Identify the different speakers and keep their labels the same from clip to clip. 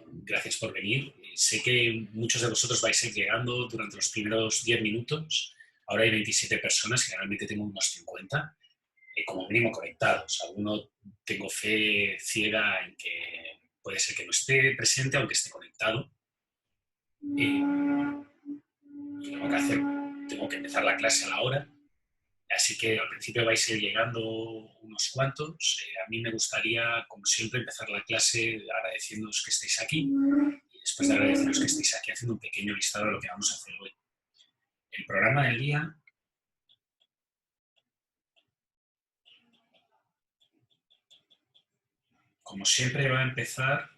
Speaker 1: Gracias por venir. Sé que muchos de vosotros vais a ir llegando durante los primeros 10 minutos. Ahora hay 27 personas, generalmente tengo unos 50, como mínimo conectados. Alguno tengo fe ciega en que puede ser que no esté presente, aunque esté conectado. Y tengo que empezar la clase a la hora. Así que al principio vais a ir llegando unos cuantos. A mí me gustaría, como siempre, empezar la clase agradeciéndoos que estéis aquí y después de agradeceros que estéis aquí haciendo un pequeño listado de lo que vamos a hacer hoy. El programa del día, como siempre, va a empezar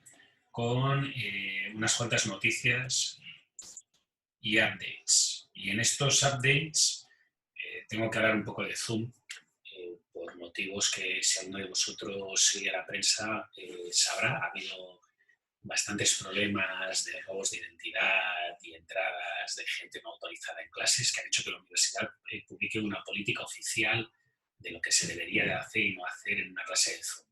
Speaker 1: con unas cuantas noticias y updates. Y en estos updates tengo que hablar un poco de Zoom, por motivos que si alguno de vosotros sigue la prensa sabrá. Ha habido bastantes problemas de robos de identidad y entradas de gente no autorizada en clases que han hecho que la universidad publique una política oficial de lo que se debería de hacer y no hacer en una clase de Zoom.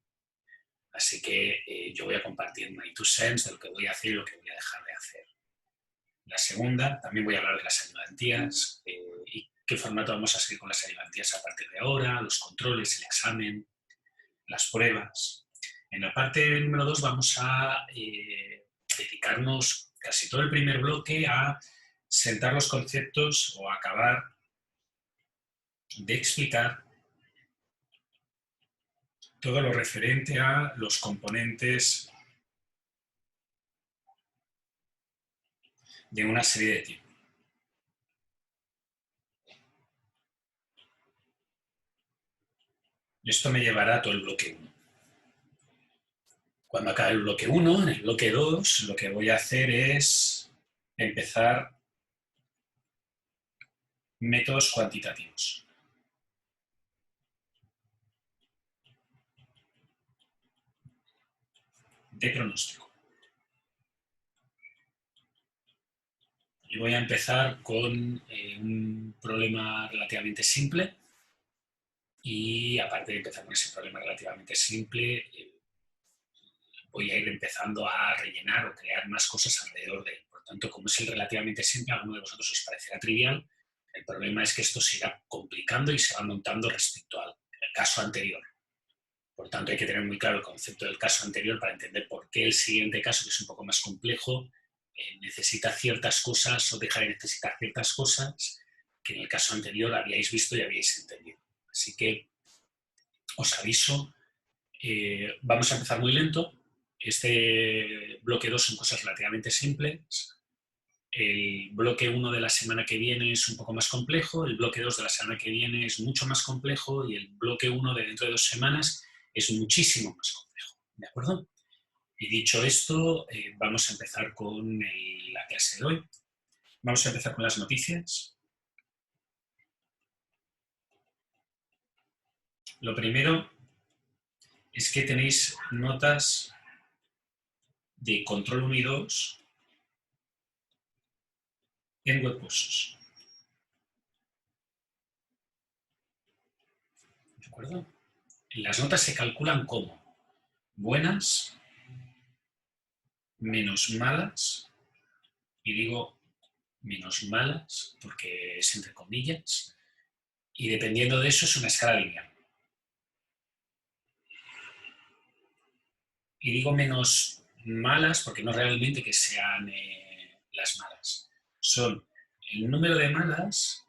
Speaker 1: Así que yo voy a compartir my two cents de lo que voy a hacer y lo que voy a dejar de hacer. La segunda, también voy a hablar de las ayudantías y qué formato vamos a seguir con las ayudantías a partir de ahora, los controles, el examen, las pruebas. En la parte número 2 vamos a dedicarnos casi todo el primer bloque a sentar los conceptos o acabar de explicar todo lo referente a los componentes de una serie de tipos. Esto me llevará a todo el bloque 1. Cuando acabe el bloque 1, en el bloque 2, lo que voy a hacer es empezar métodos cuantitativos. De pronóstico. Y voy a empezar con un problema relativamente simple y aparte de empezar con ese problema relativamente simple, voy a ir empezando a rellenar o crear más cosas alrededor de él. Por tanto, como es el relativamente simple, a alguno de vosotros os parecerá trivial. El problema es que esto se irá complicando y se va montando respecto al caso anterior. Por tanto, hay que tener muy claro el concepto del caso anterior para entender por qué el siguiente caso, que es un poco más complejo, necesita ciertas cosas o deja de necesitar ciertas cosas que en el caso anterior habíais visto y habíais entendido. Así que os aviso, vamos a empezar muy lento. Este bloque 2 son cosas relativamente simples. El bloque 1 de la semana que viene es un poco más complejo, el bloque 2 de la semana que viene es mucho más complejo y el bloque 1 de dentro de 2 semanas es muchísimo más complejo. ¿De acuerdo? Y dicho esto, vamos a empezar con la clase de hoy. Vamos a empezar con las noticias. Lo primero es que tenéis notas de control 1 y 2 en webcursos. ¿De acuerdo? Las notas se calculan como buenas menos malas, y digo menos malas porque es entre comillas, y dependiendo de eso es una escala lineal. Y digo menos malas porque no realmente que sean las malas. Son el número de malas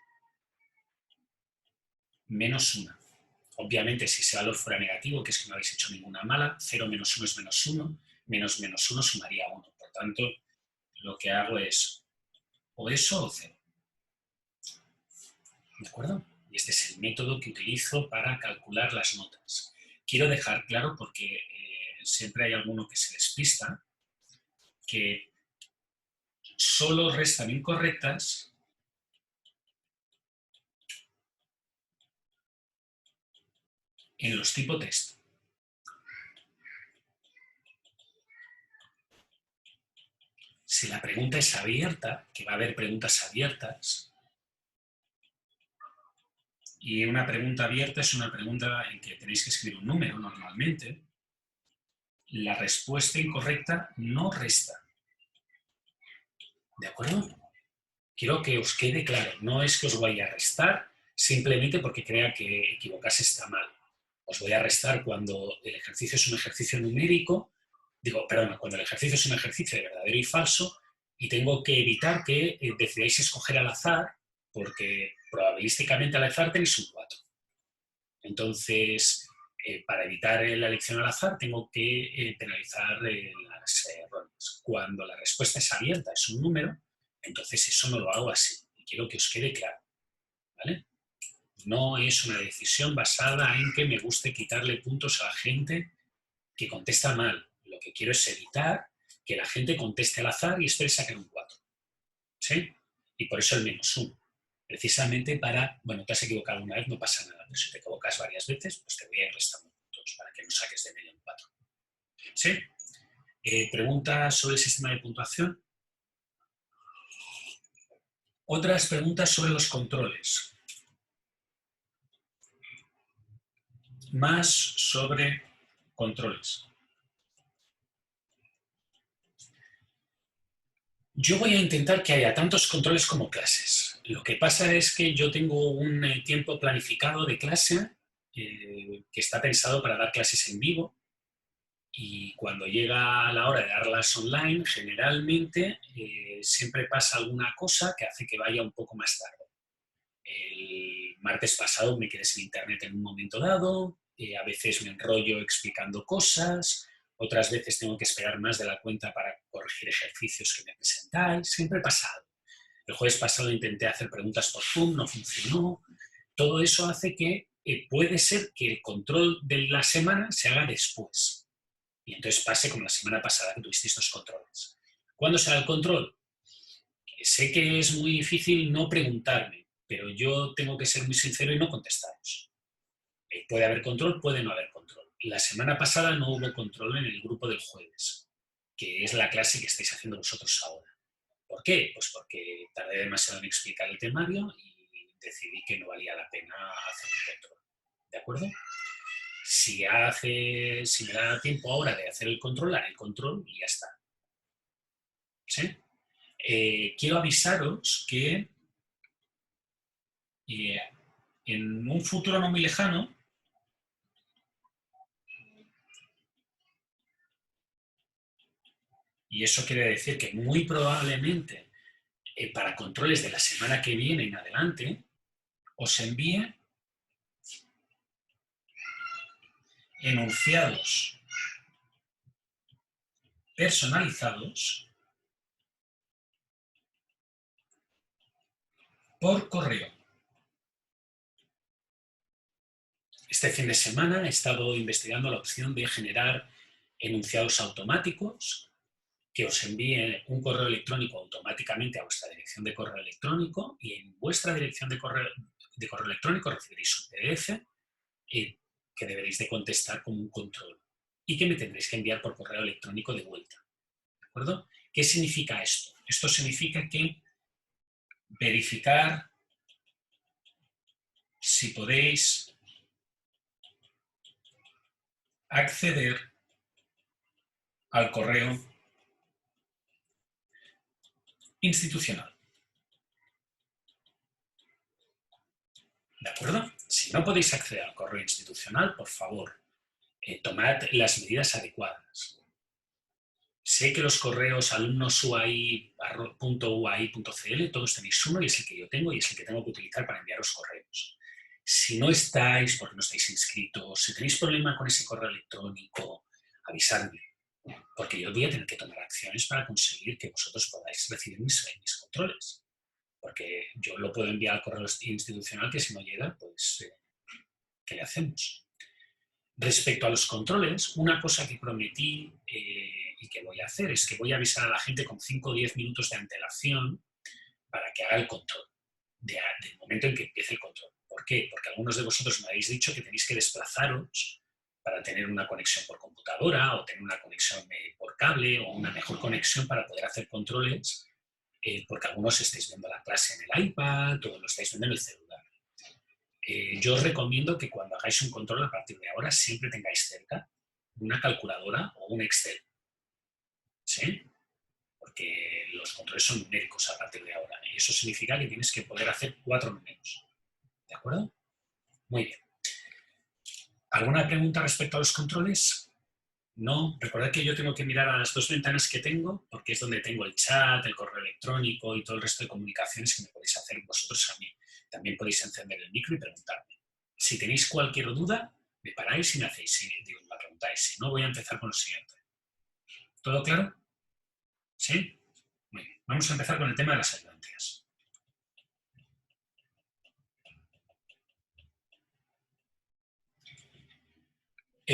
Speaker 1: menos una. Obviamente, si ese valor fuera negativo, que es que no habéis hecho ninguna mala, 0 menos 1 es menos 1, menos 1 sumaría 1. Por tanto, lo que hago es o eso o 0. ¿De acuerdo? Y este es el método que utilizo para calcular las notas. Quiero dejar claro, porque siempre hay alguno que se despista, que solo restan incorrectas en los tipo test. Si la pregunta es abierta, que va a haber preguntas abiertas, y una pregunta abierta es una pregunta en que tenéis que escribir un número normalmente, la respuesta incorrecta no resta. ¿De acuerdo? Quiero que os quede claro, no es que os vaya a restar simplemente porque crea que equivocarse está mal. Os voy a restar cuando el ejercicio es un ejercicio numérico, cuando el ejercicio es un ejercicio de verdadero y falso, y tengo que evitar que decidáis escoger al azar, porque probabilísticamente al azar tenéis un 4. Entonces, para evitar la elección al azar, tengo que penalizar las errores. Cuando la respuesta es abierta, es un número, entonces eso no lo hago así. Y quiero que os quede claro, ¿vale? No es una decisión basada en que me guste quitarle puntos a la gente que contesta mal. Lo que quiero es evitar que la gente conteste al azar y espere sacar un 4. ¿Sí? Y por eso el -1. Precisamente bueno, te has equivocado una vez, no pasa nada, pero si te equivocas varias veces, pues te voy a ir restando puntos para que no saques de medio un 4. ¿Sí? ¿Preguntas sobre el sistema de puntuación? Otras preguntas sobre los controles. Más sobre controles. Yo voy a intentar que haya tantos controles como clases. Lo que pasa es que yo tengo un tiempo planificado de clase que está pensado para dar clases en vivo, y cuando llega la hora de darlas online, generalmente siempre pasa alguna cosa que hace que vaya un poco más tarde. El martes pasado me quedé sin internet en un momento dado, a veces me enrollo explicando cosas, otras veces tengo que esperar más de la cuenta para corregir ejercicios que me presentáis, siempre pasa algo. El jueves pasado intenté hacer preguntas por Zoom, no funcionó. Todo eso hace que puede ser que el control de la semana se haga después. Y entonces pase como la semana pasada que tuvisteis estos controles. ¿Cuándo será el control? Sé que es muy difícil no preguntarme, pero yo tengo que ser muy sincero y no contestaros. Puede haber control, puede no haber control. La semana pasada no hubo control en el grupo del jueves, que es la clase que estáis haciendo vosotros ahora. ¿Por qué? Pues porque tardé demasiado en explicar el temario y decidí que no valía la pena hacer un control. ¿De acuerdo? Si me da tiempo ahora de hacer el control, haré el control y ya está. ¿Sí? Quiero avisaros que en un futuro no muy lejano, y eso quiere decir que muy probablemente para controles de la semana que viene en adelante, os envíe enunciados personalizados por correo. Este fin de semana he estado investigando la opción de generar enunciados automáticos que os envíe un correo electrónico automáticamente a vuestra dirección de correo electrónico, y en vuestra dirección de correo electrónico recibiréis un PDF que deberéis de contestar como un control y que me tendréis que enviar por correo electrónico de vuelta. ¿De acuerdo? ¿Qué significa esto? Esto significa que verificar si podéis acceder al correo institucional. ¿De acuerdo? Si no podéis acceder al correo institucional, por favor, tomad las medidas adecuadas. Sé que los correos alumnosuai.uai.cl todos tenéis uno y es el que yo tengo y es el que tengo que utilizar para enviaros correos. Si no estáis, porque no estáis inscritos, si tenéis problema con ese correo electrónico, avisadme, porque yo voy a tener que tomar acciones para conseguir que vosotros podáis recibir mis controles. Porque yo lo puedo enviar al correo institucional, que si no llega, pues, ¿qué le hacemos? Respecto a los controles, una cosa que prometí y que voy a hacer es que voy a avisar a la gente con 5 o 10 minutos de antelación para que haga el control, del momento en que empiece el control. ¿Por qué? Porque algunos de vosotros me habéis dicho que tenéis que desplazaros para tener una conexión por computadora o tener una conexión por cable o una mejor conexión para poder hacer controles, porque algunos estáis viendo la clase en el iPad o lo estáis viendo en el celular. Yo os recomiendo que cuando hagáis un control a partir de ahora siempre tengáis cerca una calculadora o un Excel, ¿sí? Porque los controles son numéricos a partir de ahora. Y eso significa que tienes que poder hacer 4 números. ¿De acuerdo? Muy bien. ¿Alguna pregunta respecto a los controles? No. Recordad que yo tengo que mirar a las 2 ventanas que tengo, porque es donde tengo el chat, el correo electrónico y todo el resto de comunicaciones que me podéis hacer vosotros a mí. También podéis encender el micro y preguntarme. Si tenéis cualquier duda, me paráis y me me preguntáis. Si no, voy a empezar con lo siguiente. ¿Todo claro? ¿Sí? Muy bien. Vamos a empezar con el tema de las ayudantías.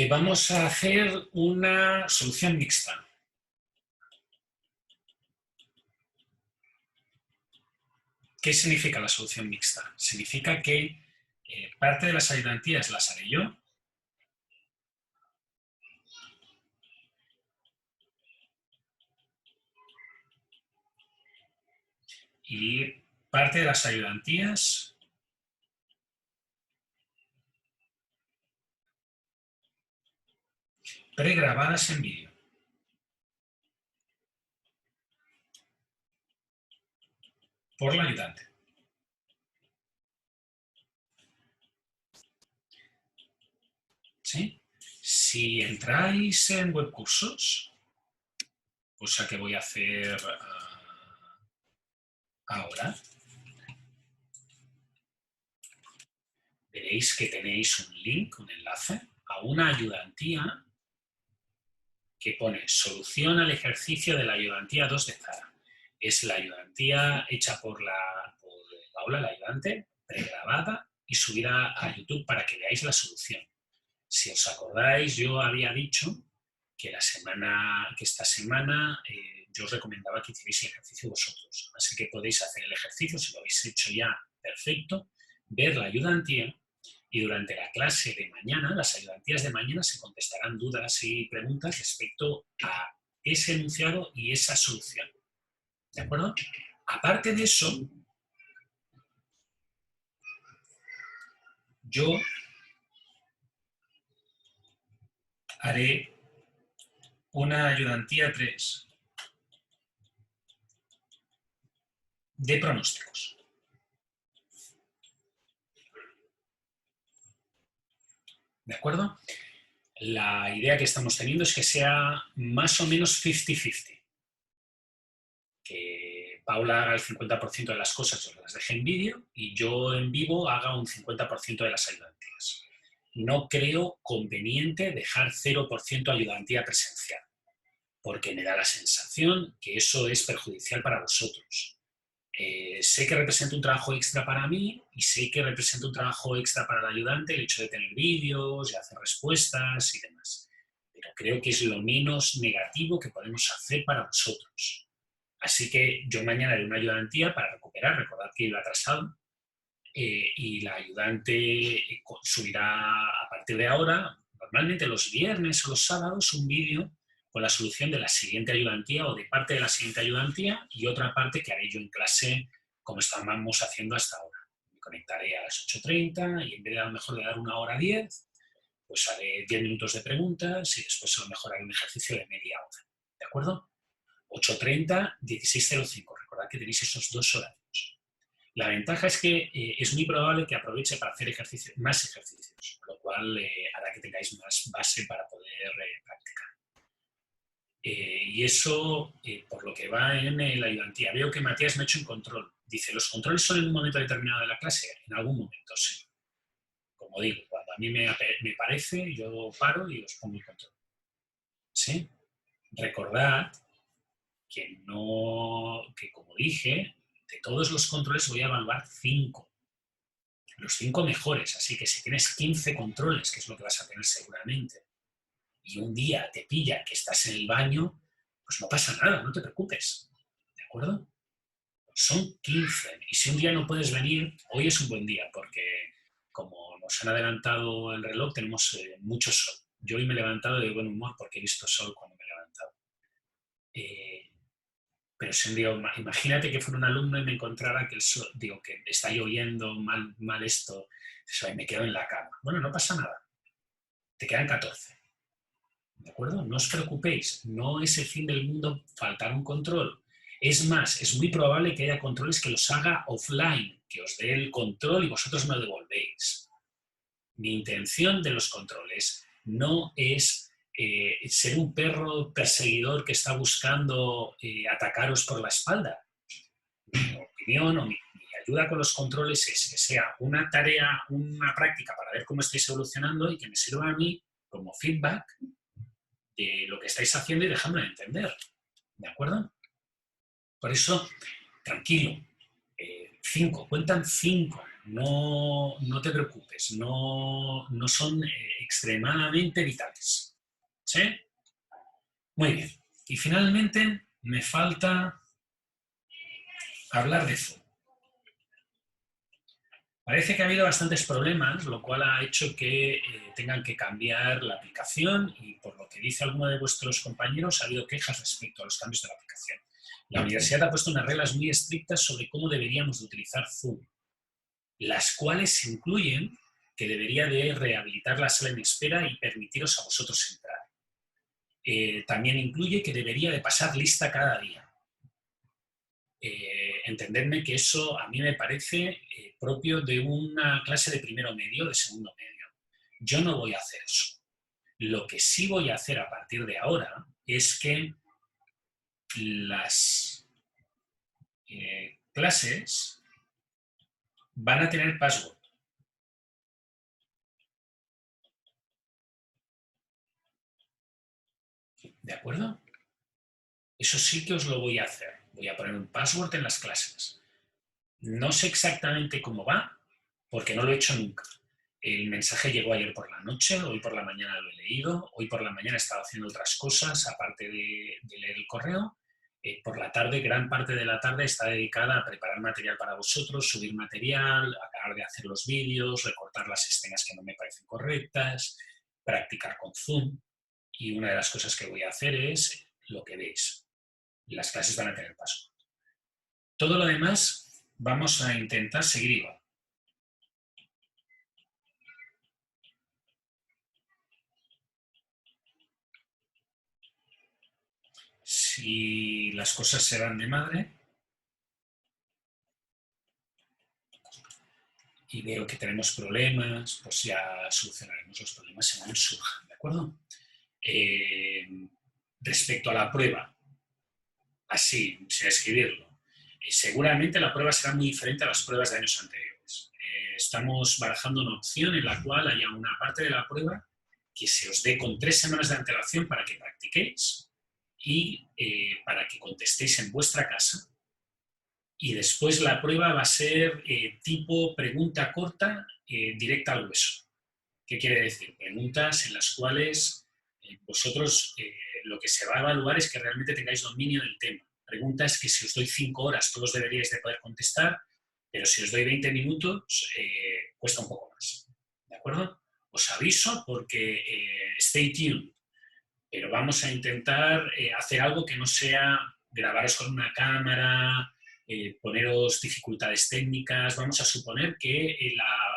Speaker 1: Vamos a hacer una solución mixta. ¿Qué significa la solución mixta? Significa que parte de las ayudantías las haré yo y parte de las ayudantías pregrabadas en vídeo. Por la ayudante. ¿Sí? Si entráis en webcursos, cosa que voy a hacer ahora, veréis que tenéis un link, un enlace, a una ayudantía que pone solución al ejercicio de la ayudantía 2 de Zara. Es la ayudantía hecha por Paula, la ayudante, pregrabada y subida a YouTube para que veáis la solución. Si os acordáis, yo había dicho que esta semana yo os recomendaba que hicierais el ejercicio vosotros. Así que podéis hacer el ejercicio, si lo habéis hecho ya, perfecto, ver la ayudantía y durante la clase de mañana, las ayudantías de mañana, se contestarán dudas y preguntas respecto a ese enunciado y esa solución. ¿De acuerdo? Aparte de eso, yo haré una ayudantía 3 de pronósticos. ¿De acuerdo? La idea que estamos teniendo es que sea más o menos 50-50. Que Paula haga el 50% de las cosas, yo las deje en vídeo, y yo en vivo haga un 50% de las ayudantías. No creo conveniente dejar 0% ayudantía presencial, porque me da la sensación que eso es perjudicial para vosotros. Sé que representa un trabajo extra para mí y sé que representa un trabajo extra para el ayudante el hecho de tener vídeos, de hacer respuestas y demás. Pero creo que es lo menos negativo que podemos hacer para vosotros. Así que yo mañana haré una ayudantía para recuperar, recordad que iba atrasado, y la ayudante subirá a partir de ahora, normalmente los viernes o los sábados, un vídeo con la solución de la siguiente ayudantía o de parte de la siguiente ayudantía y otra parte que haré yo en clase como estábamos haciendo hasta ahora. Me conectaré a las 8:30 y en vez de a lo mejor de dar 1:10, pues haré 10 minutos de preguntas y después a lo mejor haré un ejercicio de media hora. ¿De acuerdo? 8:30, 16:05. Recordad que tenéis esos 2 horarios. La ventaja es que es muy probable que aproveche para hacer más ejercicios, lo cual hará que tengáis más base para poder practicar. Y eso, por lo que va en la ayudantía. Veo que Matías me ha hecho un control. Dice, ¿los controles son en un momento determinado de la clase? En algún momento, sí. Como digo, cuando a mí me parece, yo paro y os pongo el control. ¿Sí? Recordad que como dije, de todos los controles voy a evaluar 5. Los 5 mejores. Así que si tienes 15 controles, que es lo que vas a tener seguramente, y un día te pilla que estás en el baño, pues no pasa nada, no te preocupes. ¿De acuerdo? Son 15. Y si un día no puedes venir, hoy es un buen día, porque como nos han adelantado el reloj, tenemos mucho sol. Yo hoy me he levantado de buen humor porque he visto sol cuando me he levantado. Pero si un día, imagínate que fuera un alumno y me encontrara que que está lloviendo, mal esto, y me quedo en la cama. Bueno, no pasa nada. Te quedan 14. ¿De acuerdo? No os preocupéis, no es el fin del mundo faltar un control. Es más, es muy probable que haya controles que los haga offline, que os dé el control y vosotros me lo devolvéis. Mi intención de los controles no es ser un perro perseguidor que está buscando atacaros por la espalda. Mi opinión o mi ayuda con los controles es que sea una tarea, una práctica para ver cómo estáis evolucionando y que me sirva a mí como feedback de lo que estáis haciendo y dejadme entender. ¿De acuerdo? Por eso, tranquilo. 5, cuentan 5. No, no te preocupes, no son extremadamente vitales. ¿Sí? Muy bien. Y finalmente me falta hablar de Zoom. Parece que ha habido bastantes problemas, lo cual ha hecho que tengan que cambiar la aplicación y por lo que dice alguno de vuestros compañeros ha habido quejas respecto a los cambios de la aplicación. La universidad ha puesto unas reglas muy estrictas sobre cómo deberíamos de utilizar Zoom, las cuales incluyen que debería de rehabilitar la sala en espera y permitiros a vosotros entrar. También incluye que debería de pasar lista cada día. Entendedme que eso a mí me parece propio de una clase de primero medio, de segundo medio. Yo no voy a hacer eso. Lo que sí voy a hacer a partir de ahora es que las clases van a tener password. ¿De acuerdo? Eso sí que os lo voy a hacer. Voy a poner un password en las clases. No sé exactamente cómo va, porque no lo he hecho nunca. El mensaje llegó ayer por la noche, hoy por la mañana lo he leído, hoy por la mañana he estado haciendo otras cosas, aparte de leer el correo. Por la tarde, gran parte de la tarde está dedicada a preparar material para vosotros, subir material, acabar de hacer los vídeos, recortar las escenas que no me parecen correctas, practicar con Zoom. Y una de las cosas que voy a hacer es lo que veis. Las clases van a tener paso. Todo lo demás vamos a intentar seguir igual. Si las cosas se van de madre y veo que tenemos problemas, pues ya solucionaremos los problemas según surjan, ¿de acuerdo? Respecto a la prueba, así, sin escribirlo, seguramente la prueba será muy diferente a las pruebas de años anteriores. Estamos barajando una opción en la cual haya una parte de la prueba que se os dé con 3 semanas de antelación para que practiquéis y para que contestéis en vuestra casa. Y después la prueba va a ser tipo pregunta corta, directa al hueso. ¿Qué quiere decir? Preguntas en las cuales vosotros lo que se va a evaluar es que realmente tengáis dominio del tema. Preguntas que si os doy 5 horas todos deberíais de poder contestar, pero si os doy 20 minutos cuesta un poco más. ¿De acuerdo? Os aviso porque stay tuned, pero vamos a intentar hacer algo que no sea grabaros con una cámara, poneros dificultades técnicas. Vamos a suponer que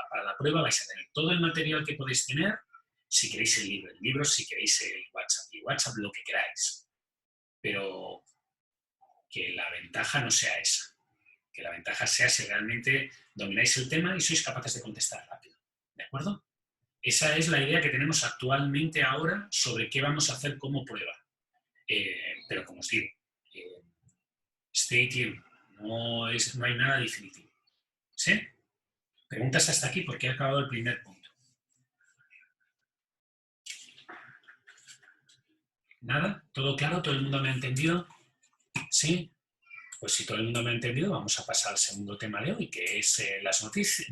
Speaker 1: para la prueba vais a tener todo el material que podéis tener, si queréis el libro, si queréis el WhatsApp, lo que queráis. Pero que la ventaja no sea esa. Que la ventaja sea si realmente domináis el tema y sois capaces de contestar rápido. ¿De acuerdo? Esa es la idea que tenemos actualmente ahora sobre qué vamos a hacer como prueba. Pero como os digo, stay tuned, no hay nada definitivo. ¿Sí? Preguntas hasta aquí porque he acabado el primer punto. ¿Nada? ¿Todo claro? ¿Todo el mundo me ha entendido? ¿Sí? Pues si todo el mundo me ha entendido, vamos a pasar al segundo tema de hoy, que es las noticias,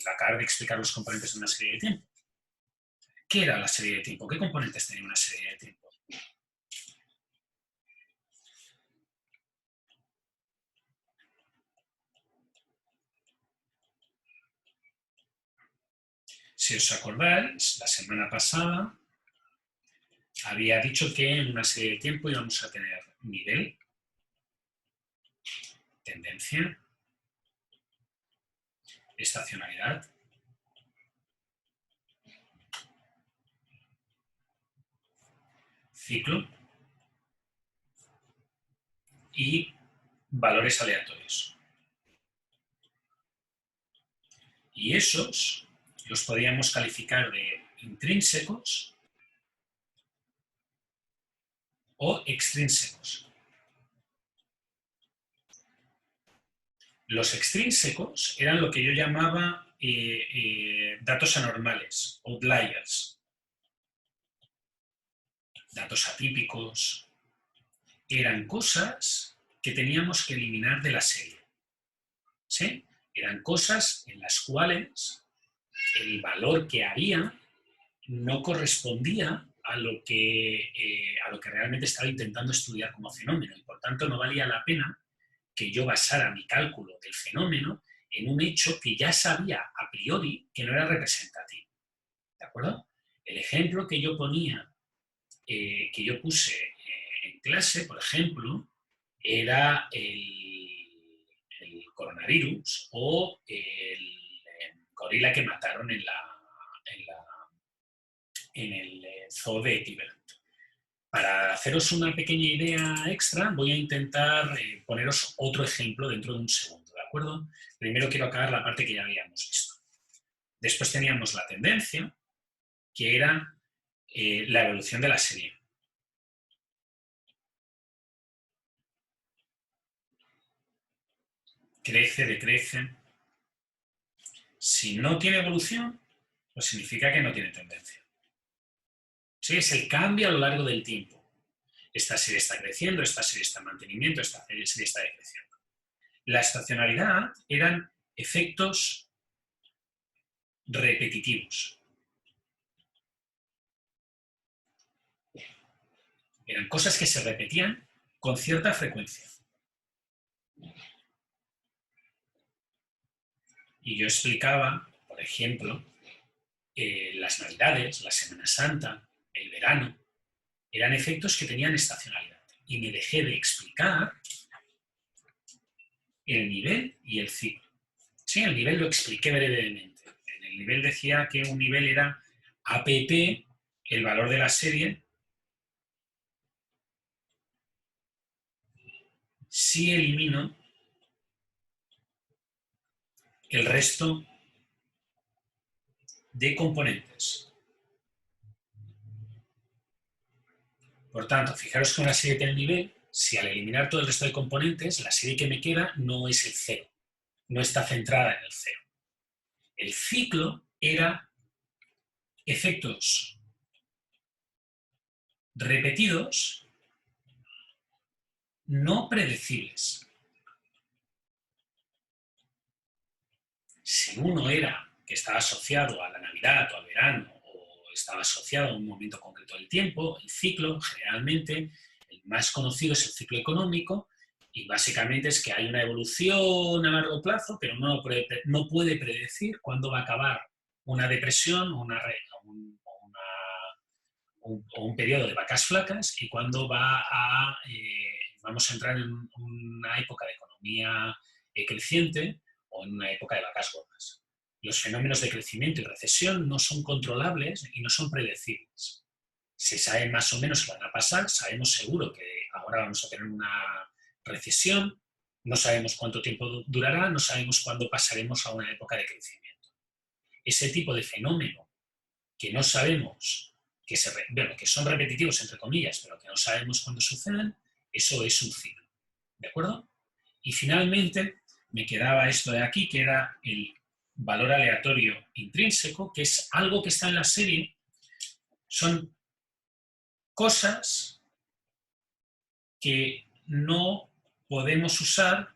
Speaker 1: acabar de explicar los componentes de una serie de tiempo. ¿Qué era la serie de tiempo? ¿Qué componentes tenía una serie de tiempo? Si os acordáis, la semana pasada había dicho que en una serie de tiempo íbamos a tener nivel, tendencia, estacionalidad, ciclo y valores aleatorios. Y esos los podríamos calificar de intrínsecos o extrínsecos. Los extrínsecos eran lo que yo llamaba datos anormales, outliers, datos atípicos. Eran cosas que teníamos que eliminar de la serie. ¿Sí? Eran cosas en las cuales el valor que había no correspondía a lo que realmente estaba intentando estudiar como fenómeno y por tanto no valía la pena que yo basara mi cálculo del fenómeno en un hecho que ya sabía a priori que no era representativo. ¿De acuerdo? El ejemplo que yo ponía, que yo puse en clase, por ejemplo, era el coronavirus o el gorila que mataron en el zoo de Cleveland. Para haceros una pequeña idea extra, voy a intentar poneros otro ejemplo dentro de un segundo, ¿de acuerdo? Primero quiero acabar la parte que ya habíamos visto. Después teníamos la tendencia, que era la evolución de la serie. Crece, decrece. Si no tiene evolución, pues significa que no tiene tendencia. Sí, es el cambio a lo largo del tiempo. Esta serie está creciendo, esta serie está en mantenimiento, esta serie está decreciendo. La estacionalidad eran efectos repetitivos. Eran cosas que se repetían con cierta frecuencia. Y yo explicaba, por ejemplo, las Navidades, la Semana Santa, el verano, eran efectos que tenían estacionalidad. Y me dejé de explicar el nivel y el ciclo. Sí, el nivel lo expliqué brevemente. En el nivel decía que un nivel era APP, el valor de la serie, si elimino el resto de componentes. Por tanto, fijaros que una serie tiene nivel, si al eliminar todo el resto de componentes, la serie que me queda no es el cero, no está centrada en el cero. El ciclo era efectos repetidos no predecibles. Si uno era que estaba asociado a la Navidad o al verano o estaba asociado a un momento concreto del tiempo, el ciclo, generalmente, el más conocido es el ciclo económico y básicamente es que hay una evolución a largo plazo, pero no puede predecir cuándo va a acabar una depresión o un periodo de vacas flacas y cuándo vamos a entrar en una época de economía creciente o en una época de vacas gordas. Los fenómenos de crecimiento y recesión no son controlables y no son predecibles. Se sabe más o menos qué van a pasar, sabemos seguro que ahora vamos a tener una recesión, no sabemos cuánto tiempo durará, no sabemos cuándo pasaremos a una época de crecimiento. Ese tipo de fenómeno que no sabemos, que son repetitivos entre comillas, pero que no sabemos cuándo suceden, eso es un ciclo. ¿De acuerdo? Y finalmente me quedaba esto de aquí, que era el valor aleatorio intrínseco, que es algo que está en la serie, son cosas que no podemos usar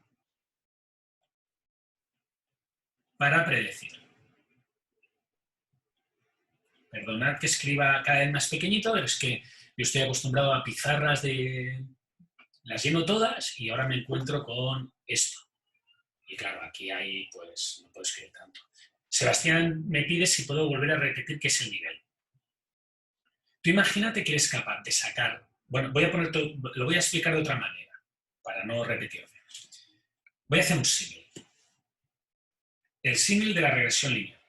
Speaker 1: para predecir. Perdonad que escriba cada vez más pequeñito, pero es que yo estoy acostumbrado a pizarras las lleno todas y ahora me encuentro con esto. Y claro, aquí pues no puedo escribir tanto. Sebastián me pide si puedo volver a repetir qué es el nivel. Tú imagínate que eres capaz de sacar... Bueno, lo voy a explicar de otra manera, para no repetirme. Voy a hacer un símil. El símil de la regresión lineal.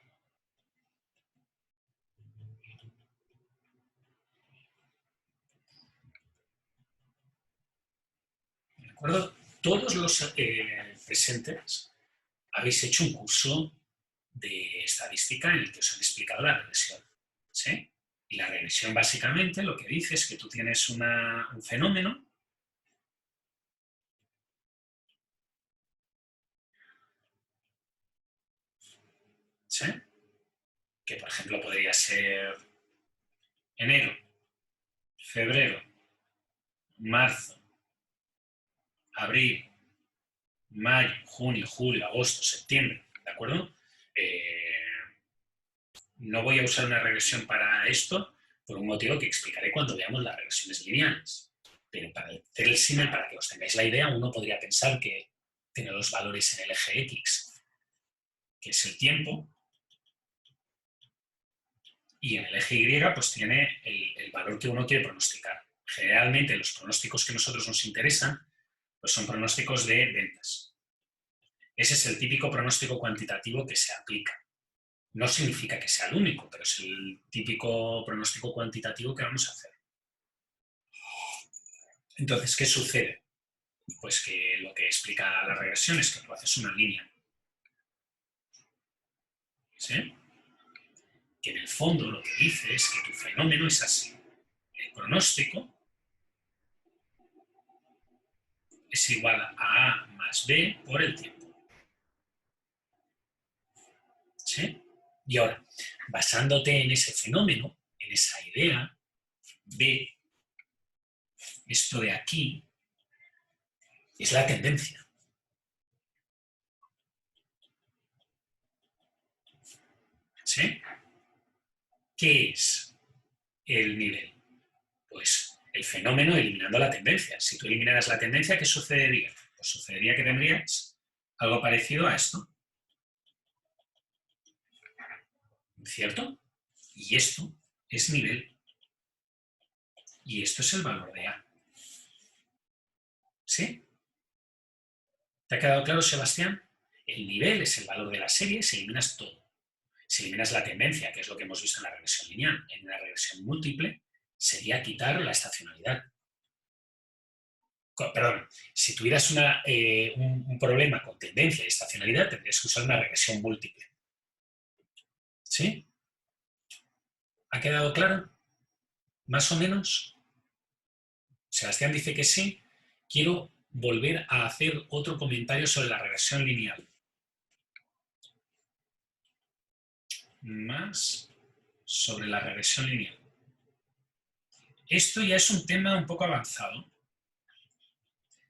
Speaker 1: acuerdo? Todos los presentes habéis hecho un curso de estadística en el que os han explicado la regresión, ¿sí? Y la regresión básicamente lo que dice es que tú tienes un fenómeno, ¿sí? Que por ejemplo podría ser enero, febrero, marzo, abril, mayo, junio, julio, agosto, septiembre, ¿de acuerdo? No voy a usar una regresión para esto por un motivo que explicaré cuando veamos las regresiones lineales. Pero para hacer el símil, para que os tengáis la idea, uno podría pensar que tiene los valores en el eje X, que es el tiempo, y en el eje Y pues tiene el valor que uno quiere pronosticar. Generalmente los pronósticos que a nosotros nos interesan pues son pronósticos de ventas. Ese es el típico pronóstico cuantitativo que se aplica. No significa que sea el único, pero es el típico pronóstico cuantitativo que vamos a hacer. Entonces, ¿qué sucede? Pues que lo que explica la regresión es que tú haces una línea. ¿Sí? Que en el fondo lo que dice es que tu fenómeno es así. El pronóstico es igual a A más B por el tiempo. ¿Sí? Y ahora, basándote en ese fenómeno, en esa idea, B, esto de aquí, es la tendencia. ¿Sí? ¿Qué es el nivel? Pues el fenómeno eliminando la tendencia. Si tú eliminaras la tendencia, ¿qué sucedería? Pues sucedería que tendrías algo parecido a esto. ¿Cierto? Y esto es nivel. Y esto es el valor de A. ¿Sí? ¿Te ha quedado claro, Sebastián? El nivel es el valor de la serie si eliminas todo. Si eliminas la tendencia, que es lo que hemos visto en la regresión lineal, en una regresión múltiple, sería quitar la estacionalidad. Perdón, si tuvieras un problema con tendencia y estacionalidad, tendrías que usar una regresión múltiple. ¿Sí? ¿Ha quedado claro? ¿Más o menos? Sebastián dice que sí. Quiero volver a hacer otro comentario sobre la regresión lineal. Más sobre la regresión lineal. Esto ya es un tema un poco avanzado.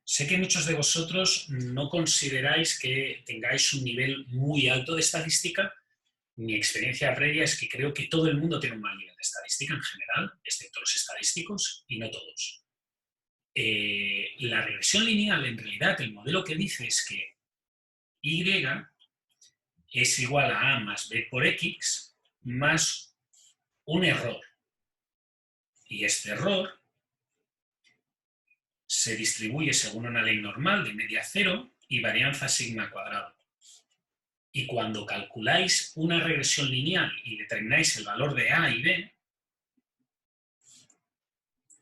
Speaker 1: Sé que muchos de vosotros no consideráis que tengáis un nivel muy alto de estadística. Mi experiencia previa es que creo que todo el mundo tiene un mal nivel de estadística en general, excepto los estadísticos, y no todos. La regresión lineal, en realidad, el modelo que dice es que Y es igual a A más B por X más un error. Y este error se distribuye según una ley normal de media cero y varianza sigma cuadrado. Y cuando calculáis una regresión lineal y determináis el valor de A y B,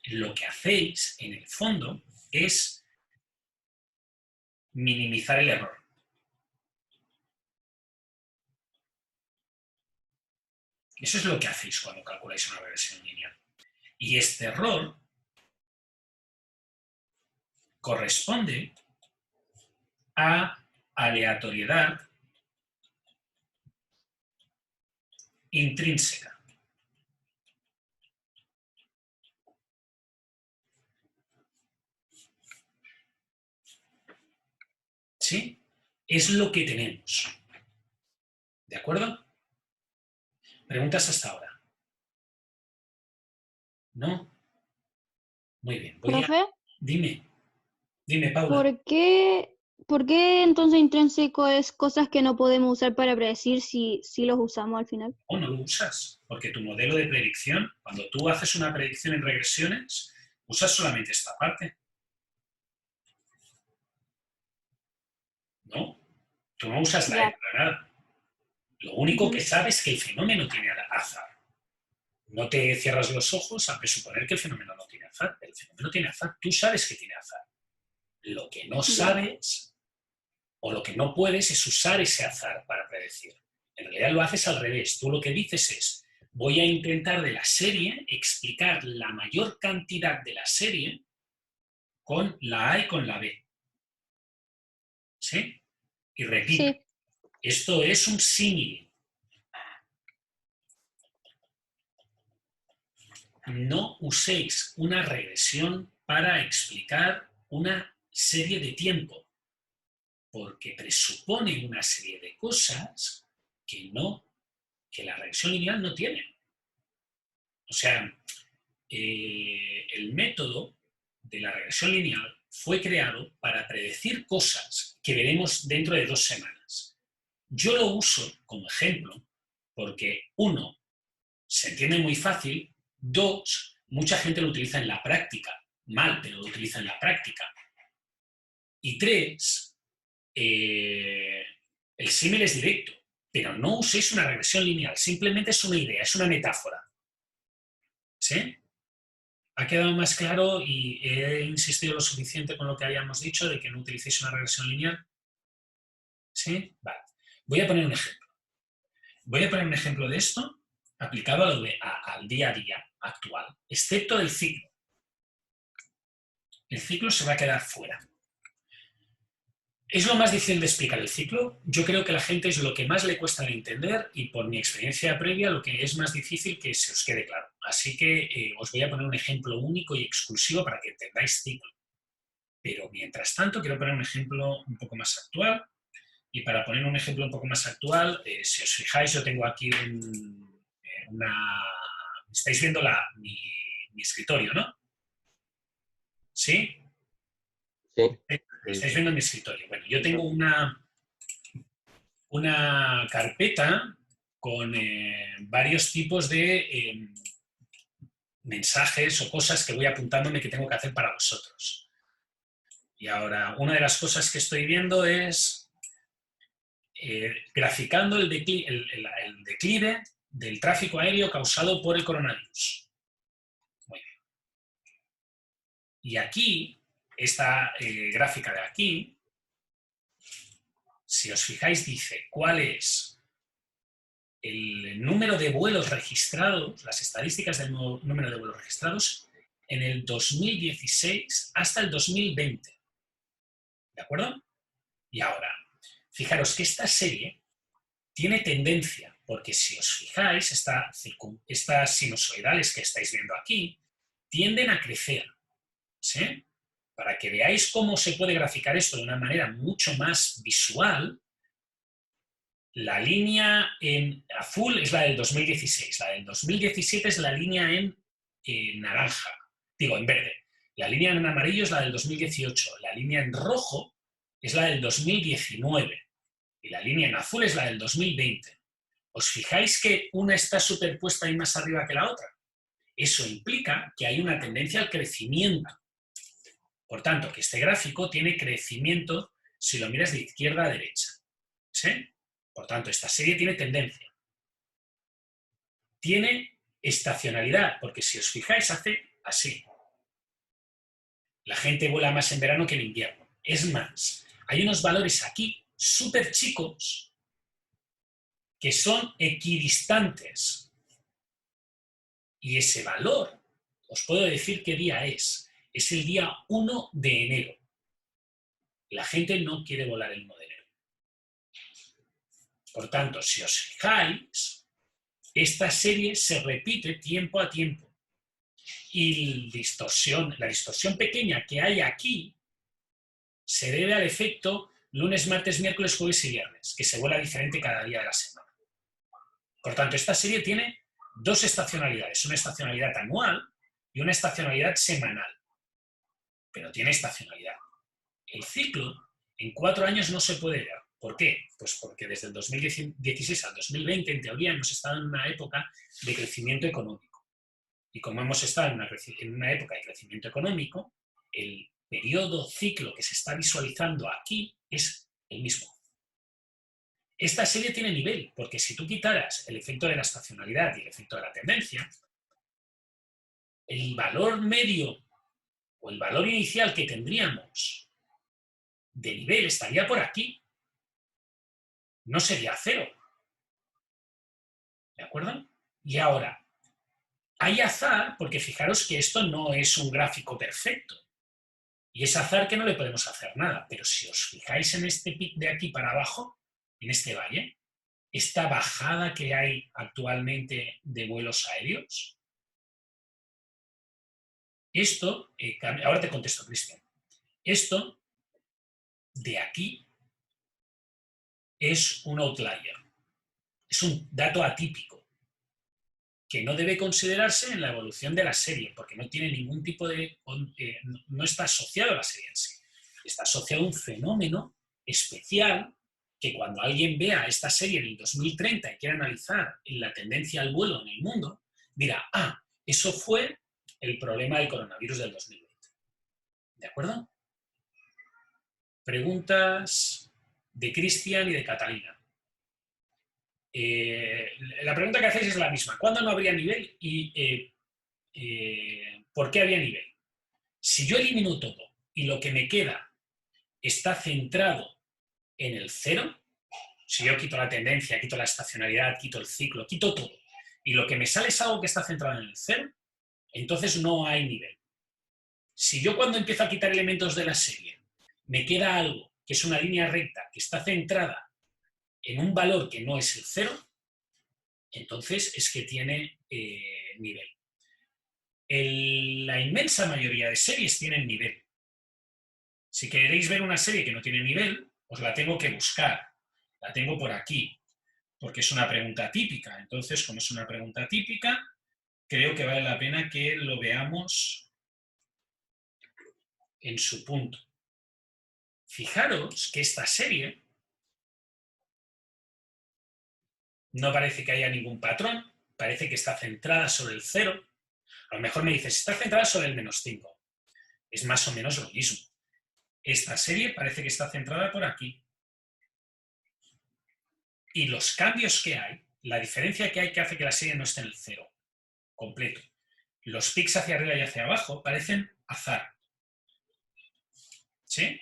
Speaker 1: lo que hacéis, en el fondo, es minimizar el error. Eso es lo que hacéis cuando calculáis una regresión lineal. Y este error corresponde a aleatoriedad intrínseca. ¿Sí? Es lo que tenemos. ¿De acuerdo? ¿Preguntas hasta ahora? ¿No? Muy bien.
Speaker 2: Profe,
Speaker 1: Dime, Paula.
Speaker 2: ¿por qué entonces intrínseco es cosas que no podemos usar para predecir si los usamos al final?
Speaker 1: O no lo usas, porque tu modelo de predicción, cuando tú haces una predicción en regresiones, usas solamente esta parte. ¿No? Tú no usas la E
Speaker 2: Ya.
Speaker 1: para nada. Lo único que sabes es que el fenómeno tiene azar. No te cierras los ojos a presuponer que el fenómeno no tiene azar. El fenómeno tiene azar. Tú sabes que tiene azar. Lo que no
Speaker 2: Ya.
Speaker 1: sabes o lo que no puedes es usar ese azar para predecir. En realidad lo haces al revés. Tú lo que dices es, voy a intentar de la serie explicar la mayor cantidad de la serie con la A y con la B. ¿Sí? Y repito,
Speaker 2: Sí,
Speaker 1: esto es un símil. No uséis una regresión para explicar una serie de tiempo, porque presupone una serie de cosas que la regresión lineal no tiene. O sea, el método de la regresión lineal fue creado para predecir cosas que veremos dentro de 2 semanas. Yo lo uso como ejemplo porque, uno, se entiende muy fácil, dos, mucha gente lo utiliza en la práctica, mal, pero lo utiliza en la práctica. Y tres, el símil es directo, pero no uséis una regresión lineal, simplemente es una idea, es una metáfora. ¿Sí? ¿Ha quedado más claro y he insistido lo suficiente con lo que habíamos dicho de que no utilicéis una regresión lineal? ¿Sí? Vale. Voy a poner un ejemplo. Voy a poner un ejemplo de esto aplicado al día a día actual, excepto el ciclo. El ciclo se va a quedar fuera. ¿Es lo más difícil de explicar el ciclo? Yo creo que a la gente es lo que más le cuesta de entender y por mi experiencia previa lo que es más difícil que se os quede claro. Así que os voy a poner un ejemplo único y exclusivo para que entendáis ciclo. Pero mientras tanto quiero poner un ejemplo un poco más actual y para poner un ejemplo un poco más actual, si os fijáis yo tengo aquí una... Estáis viendo mi escritorio, ¿no? ¿Sí?
Speaker 3: Sí.
Speaker 1: Estáis viendo mi escritorio. Bueno, yo tengo una carpeta con varios tipos de mensajes o cosas que voy apuntándome que tengo que hacer para vosotros. Y ahora, una de las cosas que estoy viendo es graficando el declive del tráfico aéreo causado por el coronavirus. Muy bien. Y aquí, esta gráfica de aquí, si os fijáis, dice cuál es el número de vuelos registrados, las estadísticas del número de vuelos registrados en el 2016 hasta el 2020. ¿De acuerdo? Y ahora, fijaros que esta serie tiene tendencia, porque si os fijáis, estas sinusoidales que estáis viendo aquí tienden a crecer. ¿Sí? Para que veáis cómo se puede graficar esto de una manera mucho más visual, la línea en azul es la del 2016, la del 2017 es la línea en naranja, digo, en verde. La línea en amarillo es la del 2018, la línea en rojo es la del 2019 y la línea en azul es la del 2020. ¿Os fijáis que una está superpuesta ahí más arriba que la otra? Eso implica que hay una tendencia al crecimiento. Por tanto, que este gráfico tiene crecimiento si lo miras de izquierda a derecha. ¿Sí? Por tanto, esta serie tiene tendencia. Tiene estacionalidad, porque si os fijáis hace así. La gente vuela más en verano que en invierno. Es más, hay unos valores aquí súper chicos que son equidistantes. Y ese valor, os puedo decir qué día es. Es el día 1 de enero. La gente no quiere volar el 1 de enero. Por tanto, si os fijáis, esta serie se repite tiempo a tiempo. Y la distorsión pequeña que hay aquí se debe al efecto lunes, martes, miércoles, jueves y viernes, que se vuela diferente cada día de la semana. Por tanto, esta serie tiene 2 estacionalidades, una estacionalidad anual y una estacionalidad semanal. Pero tiene estacionalidad. El ciclo en 4 años no se puede ver. ¿Por qué? Pues porque desde el 2016 al 2020, en teoría, hemos estado en una época de crecimiento económico. Y como hemos estado en una época de crecimiento económico, el periodo ciclo que se está visualizando aquí es el mismo. Esta serie tiene nivel, porque si tú quitaras el efecto de la estacionalidad y el efecto de la tendencia, el valor medio o el valor inicial que tendríamos de nivel estaría por aquí. No sería 0. ¿De acuerdo? Y ahora, hay azar, porque fijaros que esto no es un gráfico perfecto. Y es azar que no le podemos hacer nada. Pero si os fijáis en este pic de aquí para abajo, en este valle, esta bajada que hay actualmente de vuelos aéreos, esto, ahora te contesto, Cristian, esto de aquí es un outlier, es un dato atípico que no debe considerarse en la evolución de la serie, porque no tiene ningún tipo de... no está asociado a la serie en sí. Está asociado a un fenómeno especial que cuando alguien vea esta serie en el 2030 y quiera analizar la tendencia al vuelo en el mundo, dirá, ah, eso fue el problema del coronavirus del 2020. ¿De acuerdo? Preguntas de Cristian y de Catalina. La pregunta que hacéis es la misma. ¿Cuándo no habría nivel y por qué había nivel? Si yo elimino todo y lo que me queda está centrado en el 0, si yo quito la tendencia, quito la estacionalidad, quito el ciclo, quito todo, y lo que me sale es algo que está centrado en el 0, entonces no hay nivel. Si yo cuando empiezo a quitar elementos de la serie me queda algo que es una línea recta que está centrada en un valor que no es el 0, entonces es que tiene nivel. La inmensa mayoría de series tienen nivel. Si queréis ver una serie que no tiene nivel, os la tengo que buscar. La tengo por aquí, porque es una pregunta típica. Entonces, como es una pregunta típica, creo que vale la pena que lo veamos en su punto. Fijaros que esta serie no parece que haya ningún patrón, parece que está centrada sobre el 0. A lo mejor me dices, está centrada sobre el -5. Es más o menos lo mismo. Esta serie parece que está centrada por aquí. Y los cambios que hay, la diferencia que hay que hace que la serie no esté en el 0 completo. Los pics hacia arriba y hacia abajo parecen azar. ¿Sí?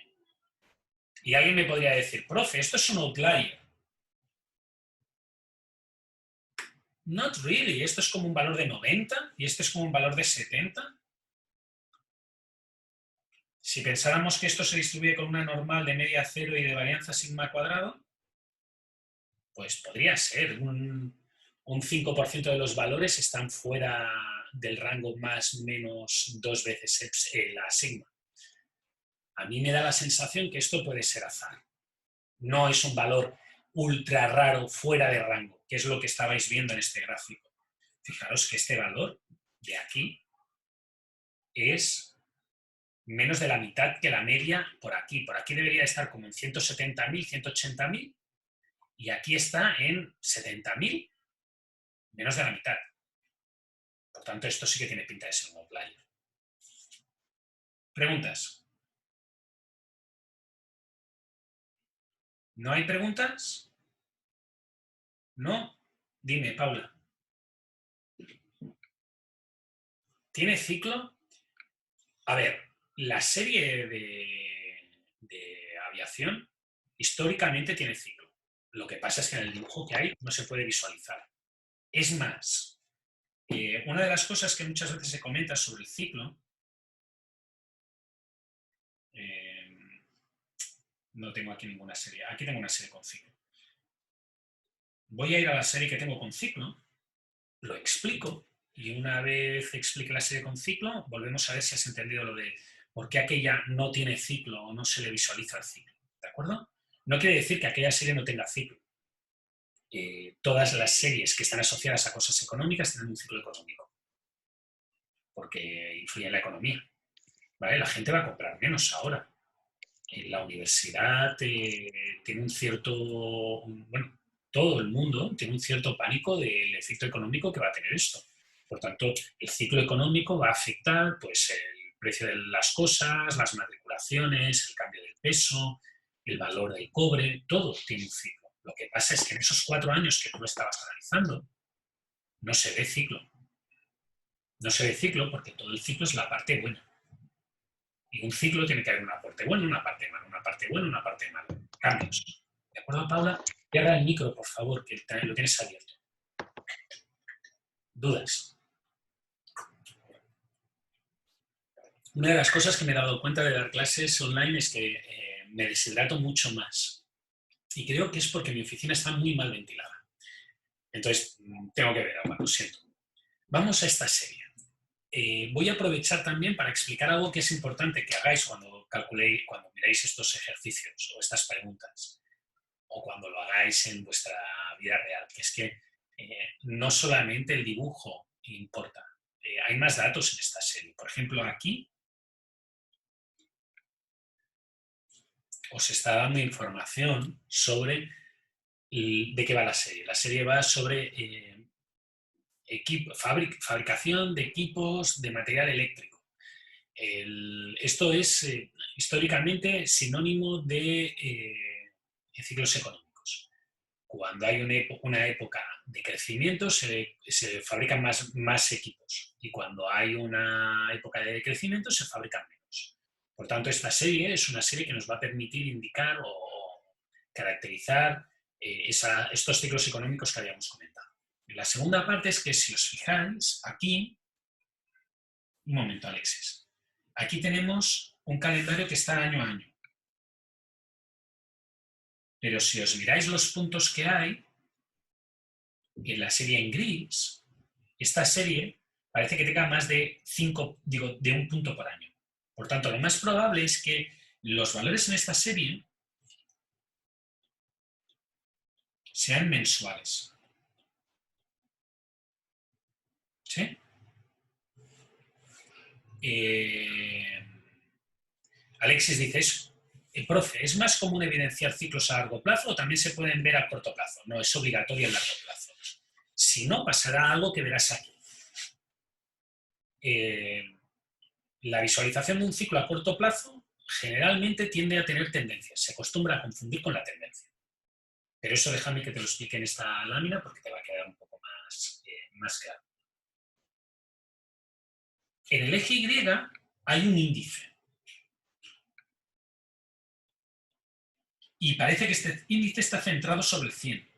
Speaker 1: Y alguien me podría decir, profe, esto es un outlier. Not really. Esto es como un valor de 90 y este es como un valor de 70. Si pensáramos que esto se distribuye con una normal de media 0 y de varianza sigma cuadrado, pues podría ser. Un 5% de los valores están fuera del rango más menos 2 veces la sigma. A mí me da la sensación que esto puede ser azar. No es un valor ultra raro fuera de rango, que es lo que estabais viendo en este gráfico. Fijaros que este valor de aquí es menos de la mitad que la media por aquí. Por aquí debería estar como en 170.000, 180.000 y aquí está en 70.000, menos de la mitad. Por tanto, esto sí que tiene pinta de ser un outlier. ¿Preguntas? ¿No hay preguntas? ¿No? Dime, Paula. ¿Tiene ciclo? A ver, la serie de aviación históricamente tiene ciclo. Lo que pasa es que en el dibujo que hay no se puede visualizar. Es más, una de las cosas que muchas veces se comenta sobre el ciclo, no tengo aquí ninguna serie, aquí tengo una serie con ciclo. Voy a ir a la serie que tengo con ciclo, lo explico, y una vez explique la serie con ciclo, volvemos a ver si has entendido lo de por qué aquella no tiene ciclo o no se le visualiza el ciclo. ¿De acuerdo? No quiere decir que aquella serie no tenga ciclo. Todas las series que están asociadas a cosas económicas tienen un ciclo económico, porque influye en la economía. ¿Vale? La gente va a comprar menos ahora. La universidad tiene un cierto... Bueno, todo el mundo tiene un cierto pánico del efecto económico que va a tener esto. Por tanto, el ciclo económico va a afectar pues, el precio de las cosas, las matriculaciones, el cambio del peso, el valor del cobre, todo tiene un ciclo. Lo que pasa es que en esos 4 años que tú estabas analizando, no se ve ciclo. No se ve ciclo porque todo el ciclo es la parte buena. Y un ciclo tiene que haber una parte buena, una parte mala, una parte buena, una parte mala. Cambios. ¿De acuerdo, Paula? Cierra el micro, por favor, que lo tienes abierto. ¿Dudas? Una de las cosas que me he dado cuenta de dar clases online es que me deshidrato mucho más. Y creo que es porque mi oficina está muy mal ventilada. Entonces, tengo que ver ahora, lo siento. Vamos a esta serie. Voy a aprovechar también para explicar algo que es importante que hagáis cuando calculéis, cuando miráis estos ejercicios o estas preguntas, o cuando lo hagáis en vuestra vida real, que es que no solamente el dibujo importa, hay más datos en esta serie. Por ejemplo, aquí os está dando información sobre de qué va la serie. La serie va sobre fabricación de equipos de material eléctrico. Esto es históricamente sinónimo de ciclos económicos. Cuando hay una época de crecimiento se fabrican más equipos y cuando hay una época de decrecimiento se fabrican menos. Por tanto, esta serie es una serie que nos va a permitir indicar o caracterizar estos ciclos económicos que habíamos comentado. La segunda parte es que si os fijáis aquí, un momento, Alexis, aquí tenemos un calendario que está año a año. Pero si os miráis los puntos que hay, en la serie en gris, esta serie parece que tenga más de de un punto por año. Por tanto, lo más probable es que los valores en esta serie sean mensuales. ¿Sí? Alexis dice eso. Profe, ¿es más común evidenciar ciclos a largo plazo o también se pueden ver a corto plazo? No, es obligatorio a largo plazo. Si no, pasará algo que verás aquí. La visualización de un ciclo a corto plazo generalmente tiende a tener tendencias. Se acostumbra a confundir con la tendencia. Pero eso déjame que te lo explique en esta lámina porque te va a quedar un poco más claro. En el eje Y hay un índice. Y parece que este índice está centrado sobre el 100.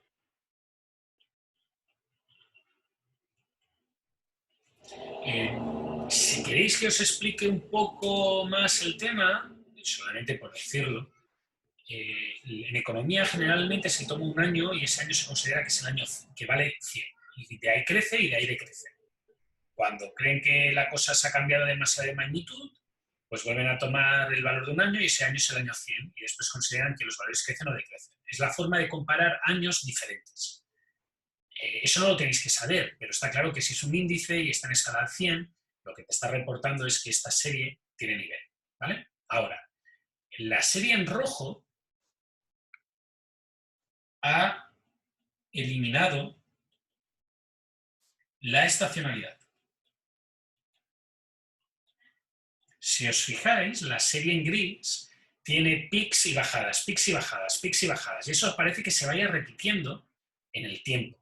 Speaker 1: Si queréis que os explique un poco más el tema, solamente por decirlo, en economía generalmente se toma un año y ese año se considera que es el año que vale 100. Y de ahí crece y de ahí decrece. Cuando creen que la cosa se ha cambiado de masa de magnitud, pues vuelven a tomar el valor de un año y ese año es el año 100 y después consideran que los valores crecen o decrecen. Es la forma de comparar años diferentes. Eso no lo tenéis que saber, pero está claro que si es un índice y está en escala 100, lo que te está reportando es que esta serie tiene nivel, ¿vale? Ahora, la serie en rojo ha eliminado la estacionalidad. Si os fijáis, la serie en gris tiene pics y bajadas, pics y bajadas, pics y bajadas. Y eso parece que se vaya repitiendo en el tiempo.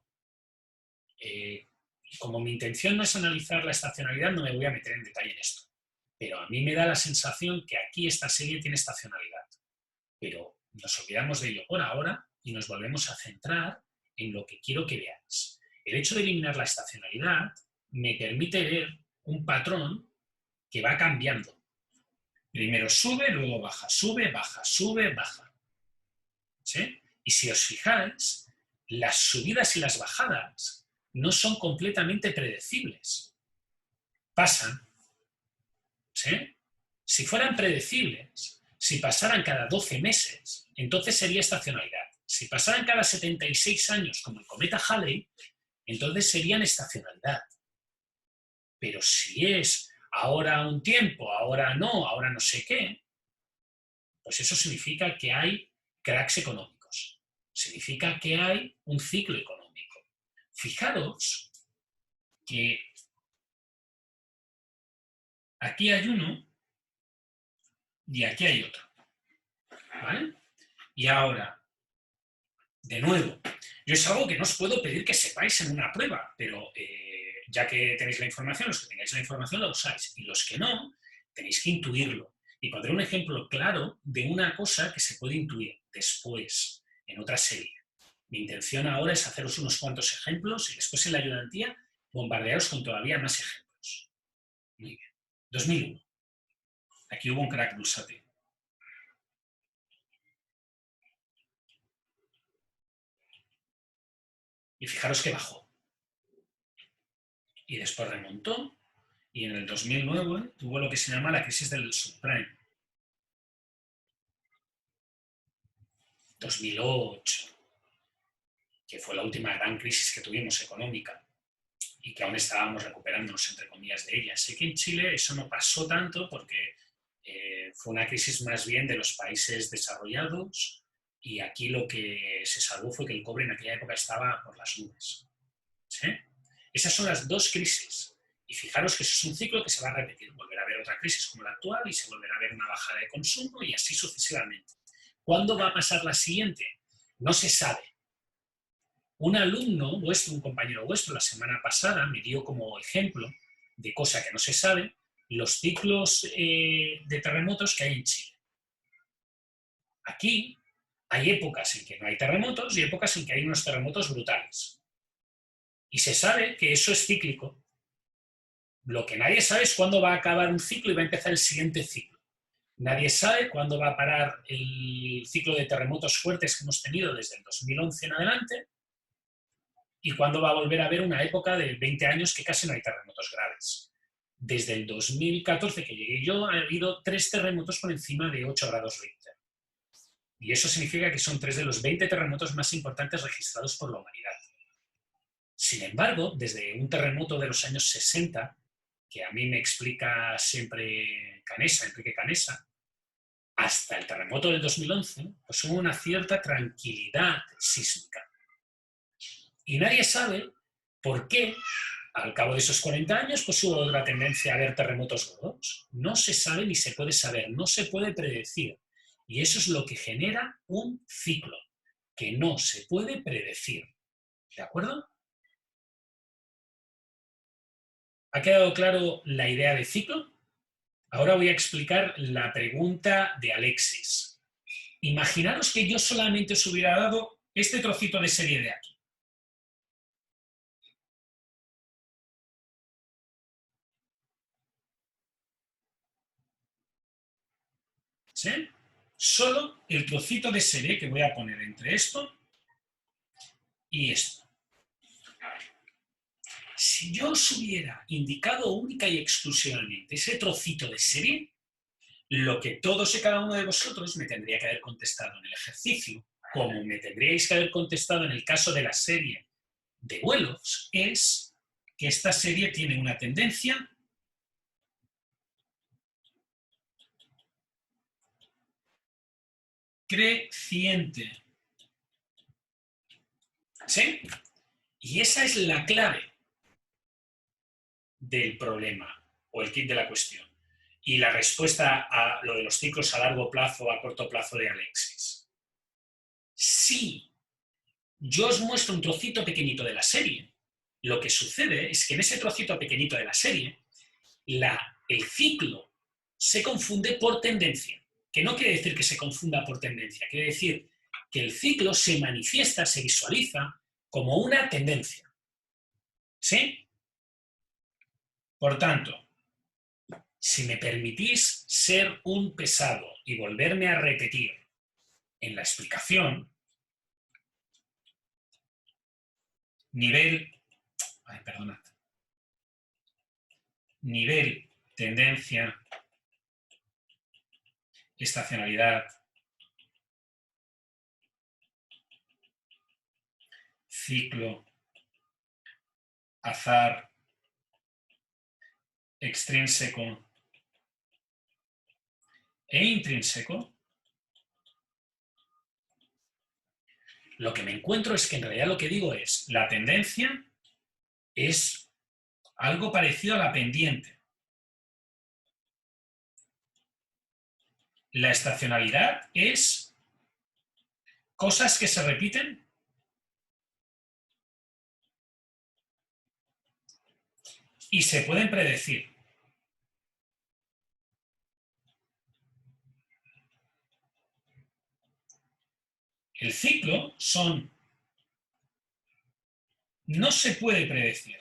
Speaker 1: Como mi intención no es analizar la estacionalidad, no me voy a meter en detalle en esto. Pero a mí me da la sensación que aquí esta serie tiene estacionalidad. Pero nos olvidamos de ello por ahora y nos volvemos a centrar en lo que quiero que veáis. El hecho de eliminar la estacionalidad me permite ver un patrón que va cambiando. Primero sube, luego baja, sube, baja, sube, baja. ¿Sí? Y si os fijáis, las subidas y las bajadas no son completamente predecibles. Pasan. ¿Sí? Si fueran predecibles, si pasaran cada 12 meses, entonces sería estacionalidad. Si pasaran cada 76 años, como el cometa Halley, entonces serían estacionalidad. Pero si es ahora un tiempo, ahora no sé qué, pues eso significa que hay cracks económicos. Significa que hay un ciclo económico. Fijaros que aquí hay uno y aquí hay otro. ¿Vale? Y ahora, de nuevo, yo es algo que no os puedo pedir que sepáis en una prueba, pero ya que tenéis la información, los que tengáis la información la usáis, y los que no, tenéis que intuirlo. Y pondré un ejemplo claro de una cosa que se puede intuir después, en otra serie. Mi intención ahora es haceros unos cuantos ejemplos y después en la ayudantía bombardearos con todavía más ejemplos. Muy bien. 2001. Aquí hubo un crack bursátil. Y fijaros que bajó. Y después remontó. Y en el 2009 tuvo lo que se llama la crisis del subprime. 2008, que fue la última gran crisis que tuvimos económica y que aún estábamos recuperándonos, entre comillas, de ella. Sé que en Chile eso no pasó tanto porque fue una crisis más bien de los países desarrollados y aquí lo que se salvó fue que el cobre en aquella época estaba por las nubes. ¿Sí? Esas son las dos crisis. Y fijaros que eso es un ciclo que se va a repetir. Volverá a haber otra crisis como la actual y se volverá a ver una bajada de consumo y así sucesivamente. ¿Cuándo va a pasar la siguiente? No se sabe. Un alumno vuestro, un compañero vuestro, la semana pasada me dio como ejemplo de cosa que no se sabe, los ciclos de terremotos que hay en Chile. Aquí hay épocas en que no hay terremotos y épocas en que hay unos terremotos brutales. Y se sabe que eso es cíclico. Lo que nadie sabe es cuándo va a acabar un ciclo y va a empezar el siguiente ciclo. Nadie sabe cuándo va a parar el ciclo de terremotos fuertes que hemos tenido desde el 2011 en adelante y cuándo va a volver a haber una época de 20 años que casi no hay terremotos graves. Desde el 2014 que llegué yo ha habido 3 terremotos por encima de 8 grados Richter. Y eso significa que son 3 de los 20 terremotos más importantes registrados por la humanidad. Sin embargo, desde un terremoto de los años 60, que a mí me explica siempre Canessa, Enrique Canessa, hasta el terremoto del 2011, pues hubo una cierta tranquilidad sísmica. Y nadie sabe por qué, al cabo de esos 40 años, pues hubo otra tendencia a ver terremotos gordos. No se sabe ni se puede saber, no se puede predecir. Y eso es lo que genera un ciclo, que no se puede predecir. ¿De acuerdo? ¿Ha quedado claro la idea de ciclo? Ahora voy a explicar la pregunta de Alexis. Imaginaros que yo solamente os hubiera dado este trocito de serie de aquí. ¿Sí? Solo el trocito de serie que voy a poner entre esto y esto. Si yo os hubiera indicado única y exclusivamente ese trocito de serie, lo que todos y cada uno de vosotros me tendría que haber contestado en el ejercicio, como me tendríais que haber contestado en el caso de la serie de vuelos, es que esta serie tiene una tendencia creciente. ¿Sí? Y esa es la clave del problema o el kit de la cuestión. Y la respuesta a lo de los ciclos a largo plazo o a corto plazo de Alexis. Si yo os muestro un trocito pequeñito de la serie, lo que sucede es que en ese trocito pequeñito de la serie, el ciclo se confunde por tendencia. Que no quiere decir que se confunda por tendencia, quiere decir que el ciclo se manifiesta, se visualiza como una tendencia. ¿Sí? Por tanto, si me permitís ser un pesado y volverme a repetir en la explicación, nivel, tendencia, estacionalidad, ciclo, azar, extrínseco e intrínseco, lo que me encuentro es que en realidad lo que digo es, la tendencia es algo parecido a la pendiente. La estacionalidad es cosas que se repiten y se pueden predecir. El ciclo no se puede predecir.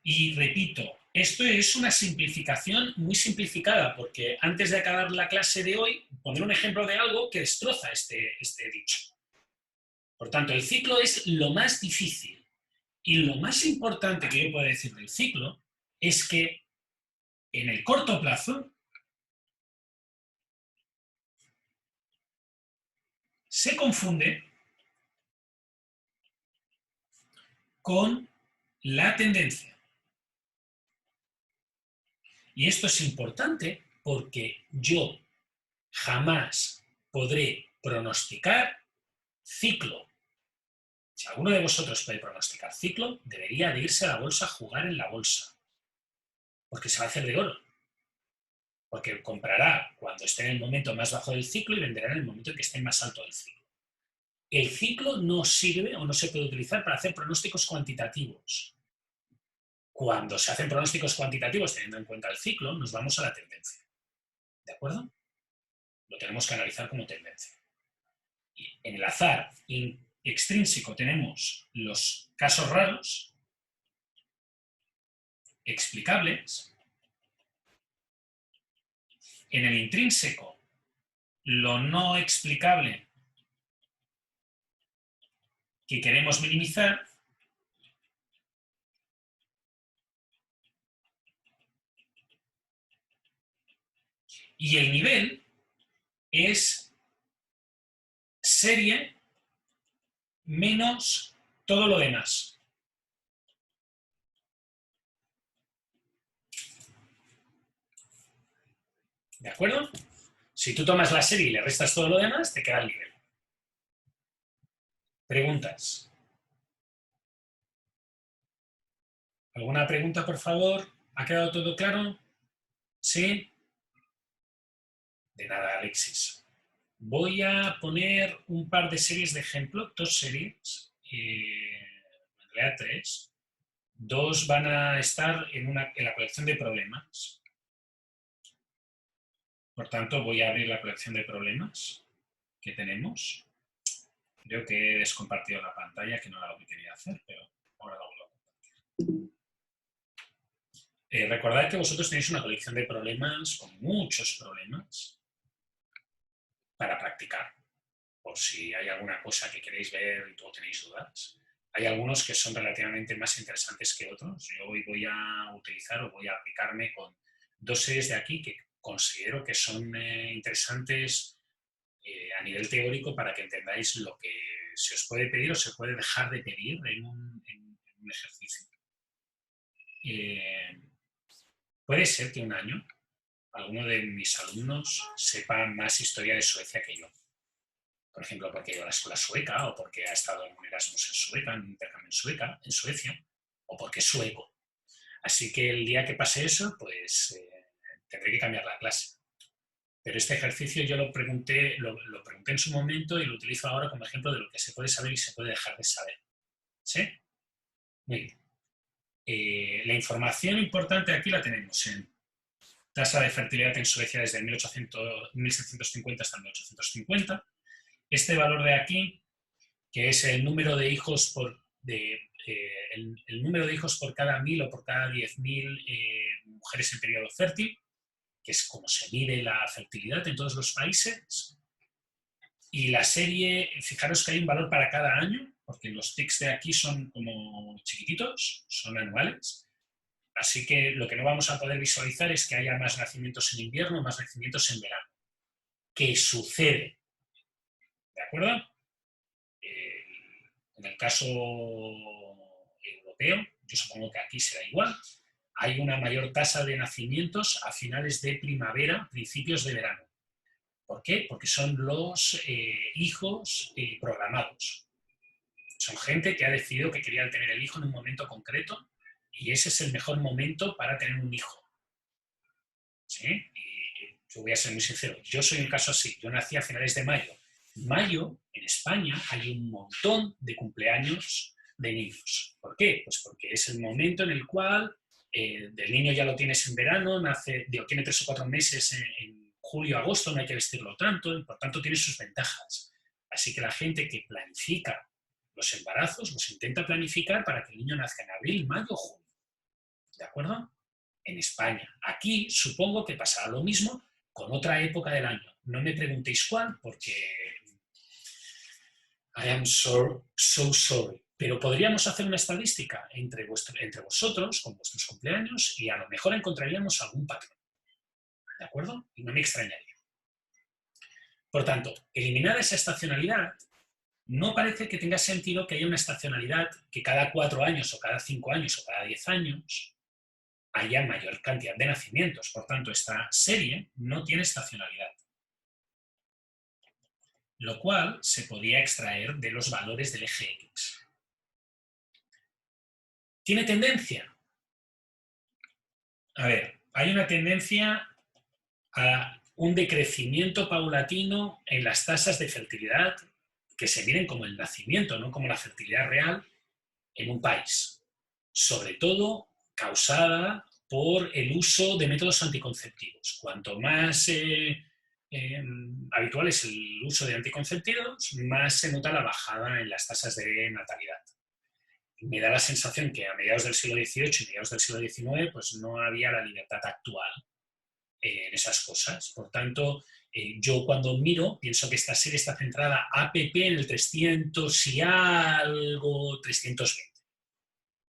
Speaker 1: Y repito, esto es una simplificación muy simplificada, porque antes de acabar la clase de hoy, pondré un ejemplo de algo que destroza este dicho. Por tanto, el ciclo es lo más difícil. Y lo más importante que yo puedo decir del ciclo es que en el corto plazo se confunde con la tendencia. Y esto es importante porque yo jamás podré pronosticar ciclo. Si alguno de vosotros puede pronosticar ciclo, debería de irse a la bolsa a jugar en la bolsa. Porque se va a hacer de oro. Porque comprará cuando esté en el momento más bajo del ciclo y venderá en el momento en que esté más alto del ciclo. El ciclo no sirve o no se puede utilizar para hacer pronósticos cuantitativos. Cuando se hacen pronósticos cuantitativos teniendo en cuenta el ciclo, nos vamos a la tendencia. ¿De acuerdo? Lo tenemos que analizar como tendencia. Y en el azar extrínseco tenemos los casos raros, explicables. En el intrínseco, lo no explicable que queremos minimizar. Y el nivel es serie menos todo lo demás. ¿De acuerdo? Si tú tomas la serie y le restas todo lo demás, te queda el nivel. Preguntas. ¿Alguna pregunta, por favor? ¿Ha quedado todo claro? ¿Sí? De nada, Alexis. Voy a poner un par de series de ejemplo, 2 series, en realidad 3. 2 van a estar en la colección de problemas. Por tanto, voy a abrir la colección de problemas que tenemos. Creo que he descompartido la pantalla, que no era lo que quería hacer, pero ahora lo vuelvo a compartir. Recordad que vosotros tenéis una colección de problemas, con muchos problemas, para practicar, por si hay alguna cosa que queréis ver y o tenéis dudas. Hay algunos que son relativamente más interesantes que otros. Yo hoy voy a utilizar o voy a aplicarme con 2 series de aquí que considero que son interesantes a nivel teórico para que entendáis lo que se os puede pedir o se puede dejar de pedir en un ejercicio. Puede ser que un año alguno de mis alumnos sepa más historia de Suecia que yo. Por ejemplo, porque ha ido a la escuela sueca, o porque ha estado en un Erasmus en Sueca, en un intercambio en Suecia, o porque es sueco. Así que el día que pase eso, pues tendré que cambiar la clase. Pero este ejercicio yo lo pregunté en su momento y lo utilizo ahora como ejemplo de lo que se puede saber y se puede dejar de saber. ¿Sí? Muy bien. La información importante aquí la tenemos en tasa de fertilidad en Suecia desde 1750 hasta 1850. Este valor de aquí, que es el número de hijos el número de hijos por cada 1000 o por cada 10.000 mujeres en periodo fértil, que es como se mide la fertilidad en todos los países. Y la serie, fijaros que hay un valor para cada año, porque los tics de aquí son como chiquititos, son anuales. Así que lo que no vamos a poder visualizar es que haya más nacimientos en invierno, más nacimientos en verano. ¿Qué sucede? ¿De acuerdo? En el caso europeo, yo supongo que aquí será igual, hay una mayor tasa de nacimientos a finales de primavera, principios de verano. ¿Por qué? Porque son los hijos programados. Son gente que ha decidido que quería tener el hijo en un momento concreto y ese es el mejor momento para tener un hijo. ¿Sí? Y yo voy a ser muy sincero, yo soy un caso así, yo nací a finales de mayo. En mayo, en España, hay un montón de cumpleaños de niños. ¿Por qué? Pues porque es el momento en el cual del niño ya lo tienes en verano, tiene 3 o 4 meses en julio-agosto no hay que vestirlo tanto, y por tanto tiene sus ventajas. Así que la gente que planifica los embarazos los intenta planificar para que el niño nazca en abril, mayo o junio. ¿De acuerdo? En España. Aquí supongo que pasará lo mismo con otra época del año. No me preguntéis cuál, porque I am so sorry. Pero podríamos hacer una estadística entre vosotros, con vuestros cumpleaños, y a lo mejor encontraríamos algún patrón. ¿De acuerdo? Y no me extrañaría. Por tanto, eliminar esa estacionalidad, no parece que tenga sentido que haya una estacionalidad que cada 4 años, o cada 5 años, o cada 10 años, haya mayor cantidad de nacimientos. Por tanto, esta serie no tiene estacionalidad. Lo cual se podía extraer de los valores del eje X. ¿Tiene tendencia? A ver, hay una tendencia a un decrecimiento paulatino en las tasas de fertilidad que se miden como el nacimiento, no como la fertilidad real en un país. Sobre todo causada por el uso de métodos anticonceptivos. Cuanto más habitual es el uso de anticonceptivos, más se nota la bajada en las tasas de natalidad. Me da la sensación que a mediados del siglo XVIII y mediados del siglo XIX pues no había la libertad actual en esas cosas. Por tanto, yo cuando miro pienso que esta serie está centrada APP en el 300 y algo, 320.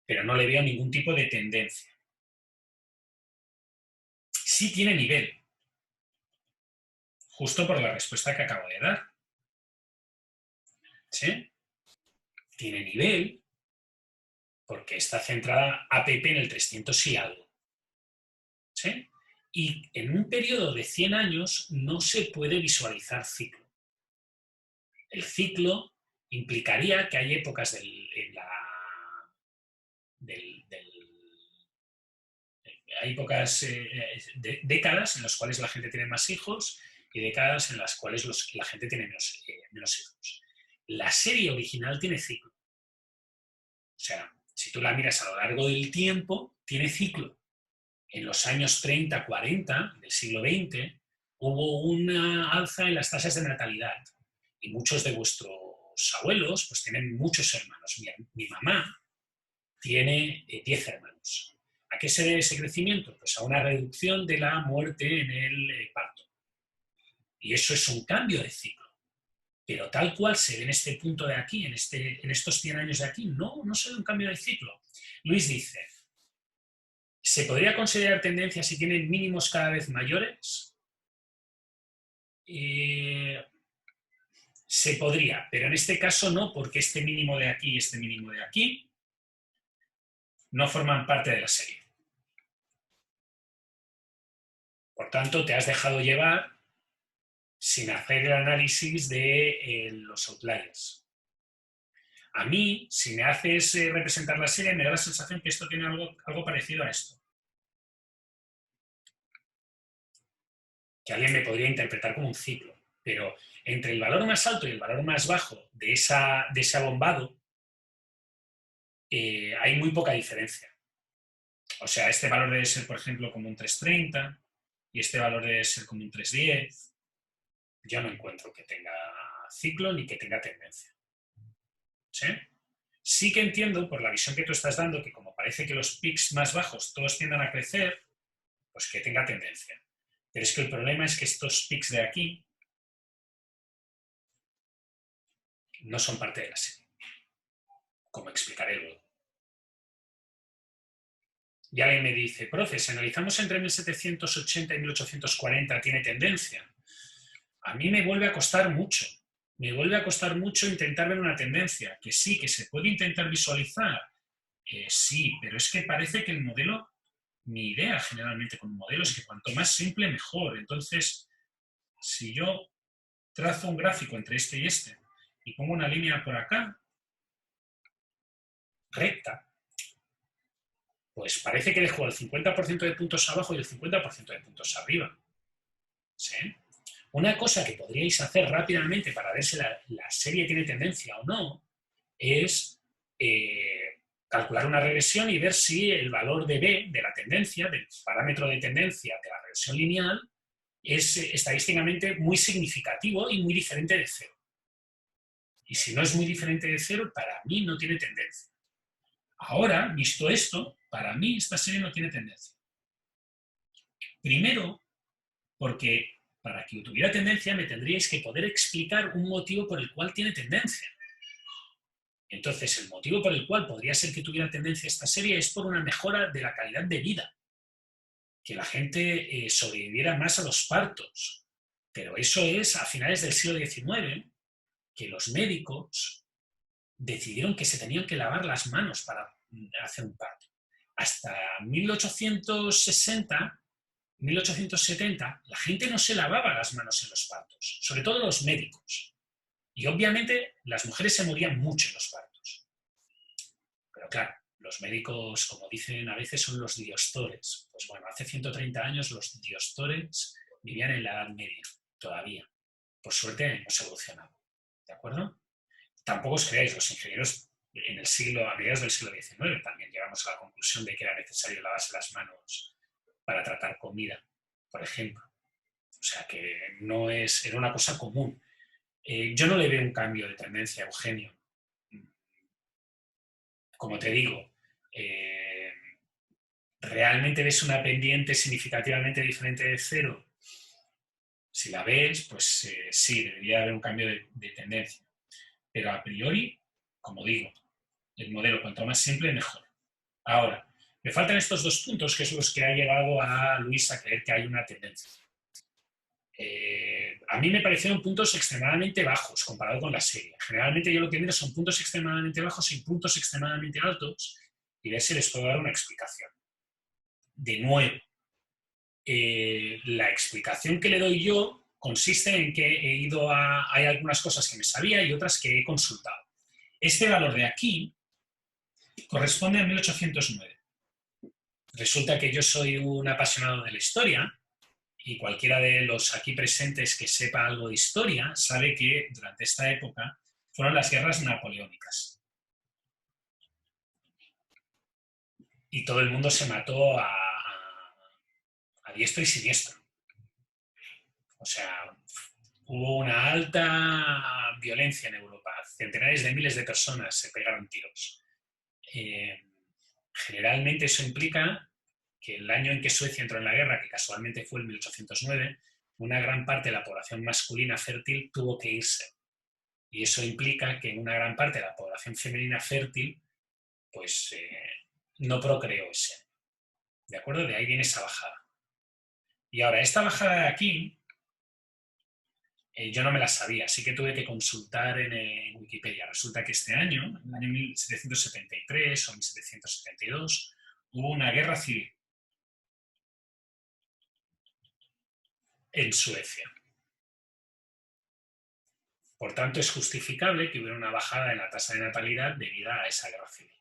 Speaker 1: Pero no le veo ningún tipo de tendencia. Sí tiene nivel, justo por la respuesta que acabo de dar. ¿Sí? Tiene nivel porque está centrada APP en el 300 y algo. ¿Sí? Y en un periodo de 100 años no se puede visualizar ciclo. El ciclo implicaría que hay épocas hay épocas, décadas en las cuales la gente tiene más hijos y décadas en las cuales la gente tiene menos hijos. La serie original tiene ciclo. O sea, si tú la miras a lo largo del tiempo, tiene ciclo. En los años 30, 40 del siglo XX hubo una alza en las tasas de natalidad y muchos de vuestros abuelos pues tienen muchos hermanos. Mi mamá tiene 10 hermanos. ¿A qué se debe ese crecimiento? Pues a una reducción de la muerte en el parto. Y eso es un cambio de ciclo. Pero tal cual se ve en este punto de aquí, en estos 100 años de aquí, no se ve un cambio de ciclo. Luis dice, ¿se podría considerar tendencia si tienen mínimos cada vez mayores? Se podría, pero en este caso no, porque este mínimo de aquí y este mínimo de aquí no forman parte de la serie. Por tanto, te has dejado llevar sin hacer el análisis de los outliers. A mí, si me haces representar la serie, me da la sensación que esto tiene algo parecido a esto. Que alguien me podría interpretar como un ciclo. Pero entre el valor más alto y el valor más bajo de ese abombado, hay muy poca diferencia. O sea, este valor debe ser, por ejemplo, como un 330 y este valor debe ser como un 310. Yo no encuentro que tenga ciclo ni que tenga tendencia. ¿Sí? Sí que entiendo, por la visión que tú estás dando, que como parece que los pics más bajos todos tiendan a crecer, pues que tenga tendencia. Pero es que el problema es que estos pics de aquí no son parte de la serie, como explicaré luego. Y alguien me dice, profe, si analizamos entre 1780 y 1840, ¿tiene tendencia? A mí me vuelve a costar mucho. Me vuelve a costar mucho intentar ver una tendencia. Que sí, que se puede intentar visualizar. Sí, pero es que parece que el modelo, mi idea generalmente con un modelo es que cuanto más simple, mejor. Entonces, si yo trazo un gráfico entre este y este y pongo una línea por acá, recta, pues parece que dejo el 50% de puntos abajo y el 50% de puntos arriba. ¿Sí? Una cosa que podríais hacer rápidamente para ver si la serie tiene tendencia o no es calcular una regresión y ver si el valor de B, de la tendencia, del parámetro de tendencia de la regresión lineal, es estadísticamente muy significativo y muy diferente de cero. Y si no es muy diferente de cero, para mí no tiene tendencia. Ahora, visto esto, para mí esta serie no tiene tendencia. Primero, porque para que tuviera tendencia me tendríais que poder explicar un motivo por el cual tiene tendencia. Entonces, el motivo por el cual podría ser que tuviera tendencia esta serie es por una mejora de la calidad de vida. Que la gente sobreviviera más a los partos. Pero eso es a finales del siglo XIX, que los médicos decidieron que se tenían que lavar las manos para hacer un parto. Hasta 1860, 1870, la gente no se lavaba las manos en los partos, sobre todo los médicos. Y obviamente las mujeres se morían mucho en los partos. Pero claro, los médicos, como dicen a veces, son los diostores. Pues bueno, hace 130 años los diostores vivían en la Edad Media, todavía. Por suerte hemos evolucionado. ¿De acuerdo? Tampoco os creáis, los ingenieros a mediados del siglo XIX también llegamos a la conclusión de que era necesario lavarse las manos para tratar comida, por ejemplo. O sea que no es, era una cosa común. Yo no le veo un cambio de tendencia, Eugenio. Como te digo, ¿realmente ves una pendiente significativamente diferente de cero? Si la ves, pues sí, debería haber un cambio de tendencia. Pero a priori, como digo, el modelo cuanto más simple, mejor. Ahora, me faltan estos dos puntos, que es los que ha llevado a Luis a creer que hay una tendencia. A mí me parecieron puntos extremadamente bajos comparado con la serie. Generalmente yo lo que miro son puntos extremadamente bajos y puntos extremadamente altos y ver si les puedo dar una explicación. De nuevo, la explicación que le doy yo consiste en que hay algunas cosas que me sabía y otras que he consultado. Este valor de aquí corresponde a 1809. Resulta que yo soy un apasionado de la historia y cualquiera de los aquí presentes que sepa algo de historia sabe que durante esta época fueron las guerras napoleónicas. Y todo el mundo se mató a diestro y siniestro. O sea, hubo una alta violencia en Europa. Centenares de miles de personas se pegaron tiros. Generalmente eso implica que el año en que Suecia entró en la guerra, que casualmente fue el 1809, una gran parte de la población masculina fértil tuvo que irse. Y eso implica que una gran parte de la población femenina fértil pues no procreó ese año. ¿De acuerdo? De ahí viene esa bajada. Y ahora, esta bajada de aquí, yo no me la sabía, así que tuve que consultar en Wikipedia. Resulta que este año, en el año 1773 o 1772, hubo una guerra civil en Suecia. Por tanto, es justificable que hubiera una bajada en la tasa de natalidad debido a esa guerra civil.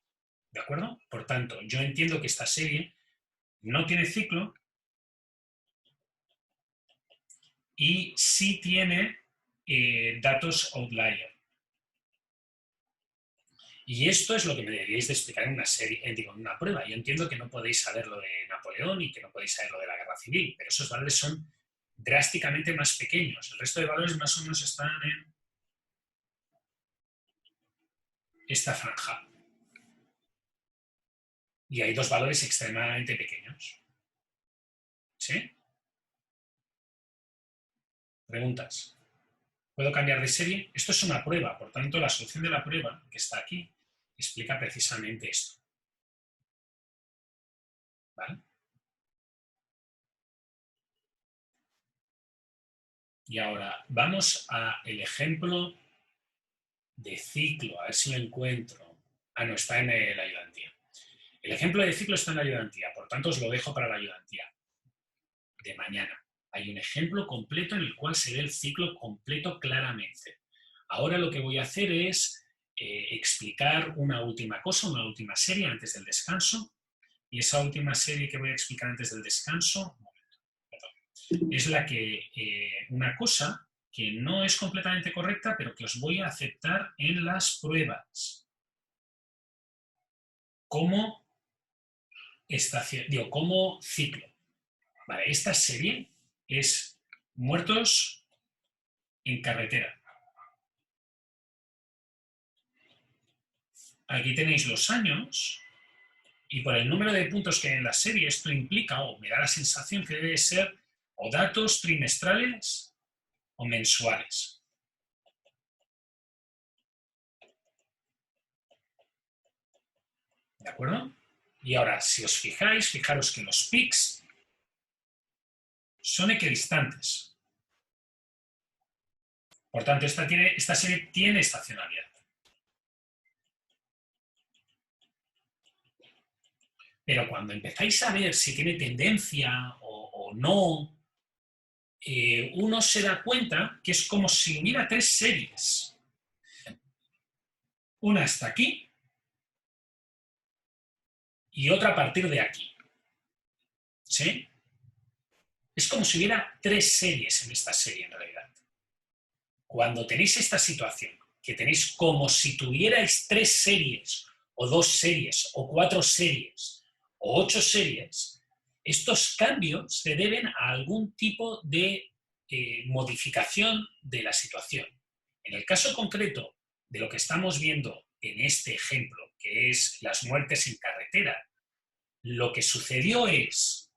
Speaker 1: ¿De acuerdo? Por tanto, yo entiendo que esta serie no tiene ciclo y sí tiene datos outlier. Y esto es lo que me deberíais de explicar en una serie, en una prueba. Yo entiendo que no podéis saber lo de Napoleón y que no podéis saber lo de la guerra civil, pero esos valores son drásticamente más pequeños. El resto de valores más o menos están en esta franja. Y hay dos valores extremadamente pequeños. ¿Sí? ¿Preguntas? ¿Puedo cambiar de serie? Esto es una prueba, por tanto, la solución de la prueba, que está aquí, explica precisamente esto. ¿Vale? Y ahora vamos al ejemplo de ciclo, a ver si lo encuentro. Ah, no, está en la ayudantía. El ejemplo de ciclo está en la ayudantía, por tanto os lo dejo para la ayudantía de mañana. Hay un ejemplo completo en el cual se ve el ciclo completo claramente. Ahora lo que voy a hacer es explicar una última cosa, una última serie antes del descanso. Y esa última serie que voy a explicar antes del descanso es la que, una cosa que no es completamente correcta, pero que os voy a aceptar en las pruebas. Como estación, como ciclo. Vale, esta serie es muertos en carretera. Aquí tenéis los años y por el número de puntos que hay en la serie, esto implica, o me da la sensación que debe ser, o datos trimestrales o mensuales. ¿De acuerdo? Y ahora, si os fijáis, fijaros que los pics son equidistantes. Por tanto, esta serie tiene estacionalidad. Pero cuando empezáis a ver si tiene tendencia o no, uno se da cuenta que es como si hubiera tres series. Una está aquí y otra a partir de aquí. ¿Sí? Es como si hubiera tres series en esta serie en realidad. Cuando tenéis esta situación, que tenéis como si tuvierais tres series, o dos series, o cuatro series, o 8 series, estos cambios se deben a algún tipo de modificación de la situación. En el caso concreto de lo que estamos viendo en este ejemplo, que es las muertes en carretera, lo que sucedió es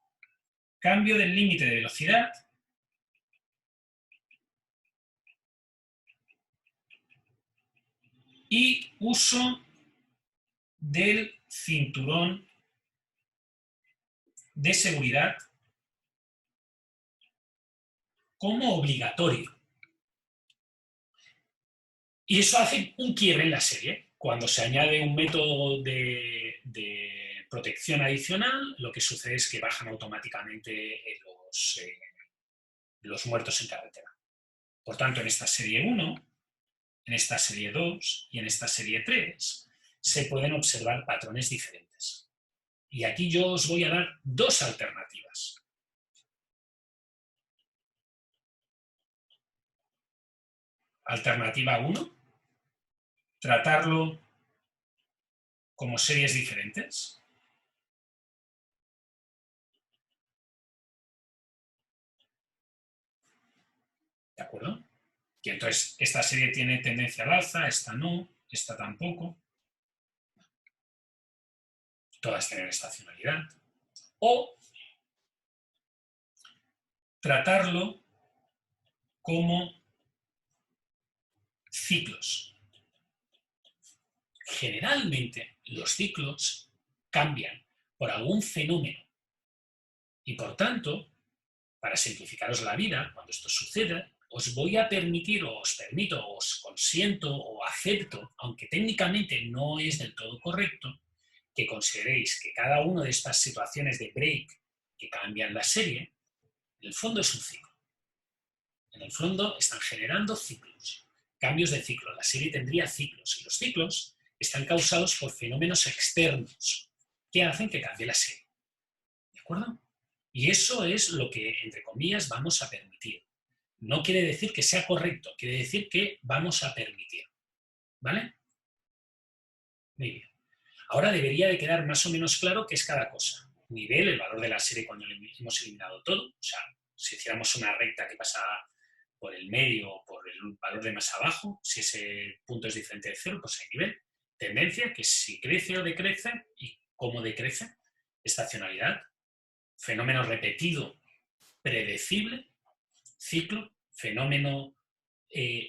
Speaker 1: cambio del límite de velocidad y uso del cinturón de seguridad como obligatorio. Y eso hace un quiebre en la serie. Cuando se añade un método de protección adicional, lo que sucede es que bajan automáticamente los muertos en carretera. Por tanto, en esta serie 1, en esta serie 2 y en esta serie 3 se pueden observar patrones diferentes. Y aquí yo os voy a dar dos alternativas. Alternativa 1, tratarlo como series diferentes. ¿De acuerdo? Y entonces esta serie tiene tendencia al alza, esta no, esta tampoco. Todas tienen estacionalidad. O tratarlo como ciclos. Generalmente los ciclos cambian por algún fenómeno y por tanto, para simplificaros la vida, cuando esto suceda, os voy a permitir, o os permito, o os consiento, o acepto, aunque técnicamente no es del todo correcto, que consideréis que cada una de estas situaciones de break que cambian la serie, en el fondo es un ciclo. En el fondo están generando ciclos, cambios de ciclo. La serie tendría ciclos y los ciclos están causados por fenómenos externos que hacen que cambie la serie. ¿De acuerdo? Y eso es lo que, entre comillas, vamos a permitir. No quiere decir que sea correcto, quiere decir que vamos a permitir. ¿Vale? Muy bien. Ahora debería de quedar más o menos claro qué es cada cosa. Nivel, el valor de la serie cuando hemos eliminado todo. O sea, si hiciéramos una recta que pasa por el medio o por el valor de más abajo, si ese punto es diferente de cero, pues hay nivel. Tendencia, que si crece o decrece y cómo decrece. Estacionalidad, fenómeno repetido, predecible. Ciclo, fenómeno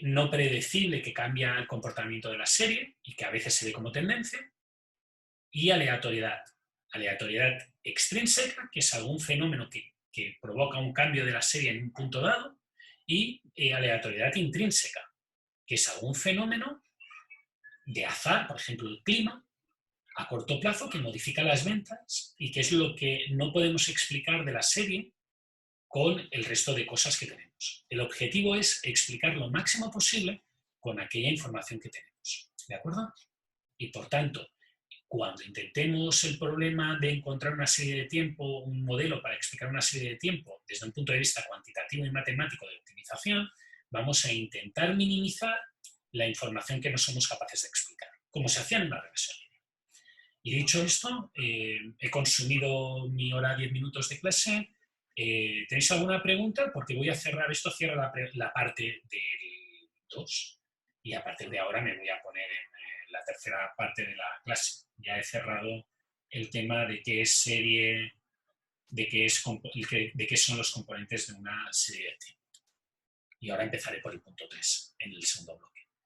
Speaker 1: no predecible que cambia el comportamiento de la serie y que a veces se ve como tendencia. Y aleatoriedad. Aleatoriedad extrínseca, que es algún fenómeno que provoca un cambio de la serie en un punto dado. Y aleatoriedad intrínseca, que es algún fenómeno de azar, por ejemplo el clima, a corto plazo que modifica las ventas y que es lo que no podemos explicar de la serie con el resto de cosas que tenemos. El objetivo es explicar lo máximo posible con aquella información que tenemos. ¿De acuerdo? Y por tanto, cuando intentemos el problema de encontrar una serie de tiempo, un modelo para explicar una serie de tiempo desde un punto de vista cuantitativo y matemático de optimización, vamos a intentar minimizar la información que no somos capaces de explicar, como se hacía en la regresión. Y dicho esto, he consumido mi hora 10 minutos de clase. ¿Tenéis alguna pregunta? Porque voy a cerrar esto, cierro la parte del 2 y a partir de ahora me voy a poner en la tercera parte de la clase. Ya he cerrado el tema de qué es serie, de qué son los componentes de una serie de T. Y ahora empezaré por el punto 3, en el segundo bloque.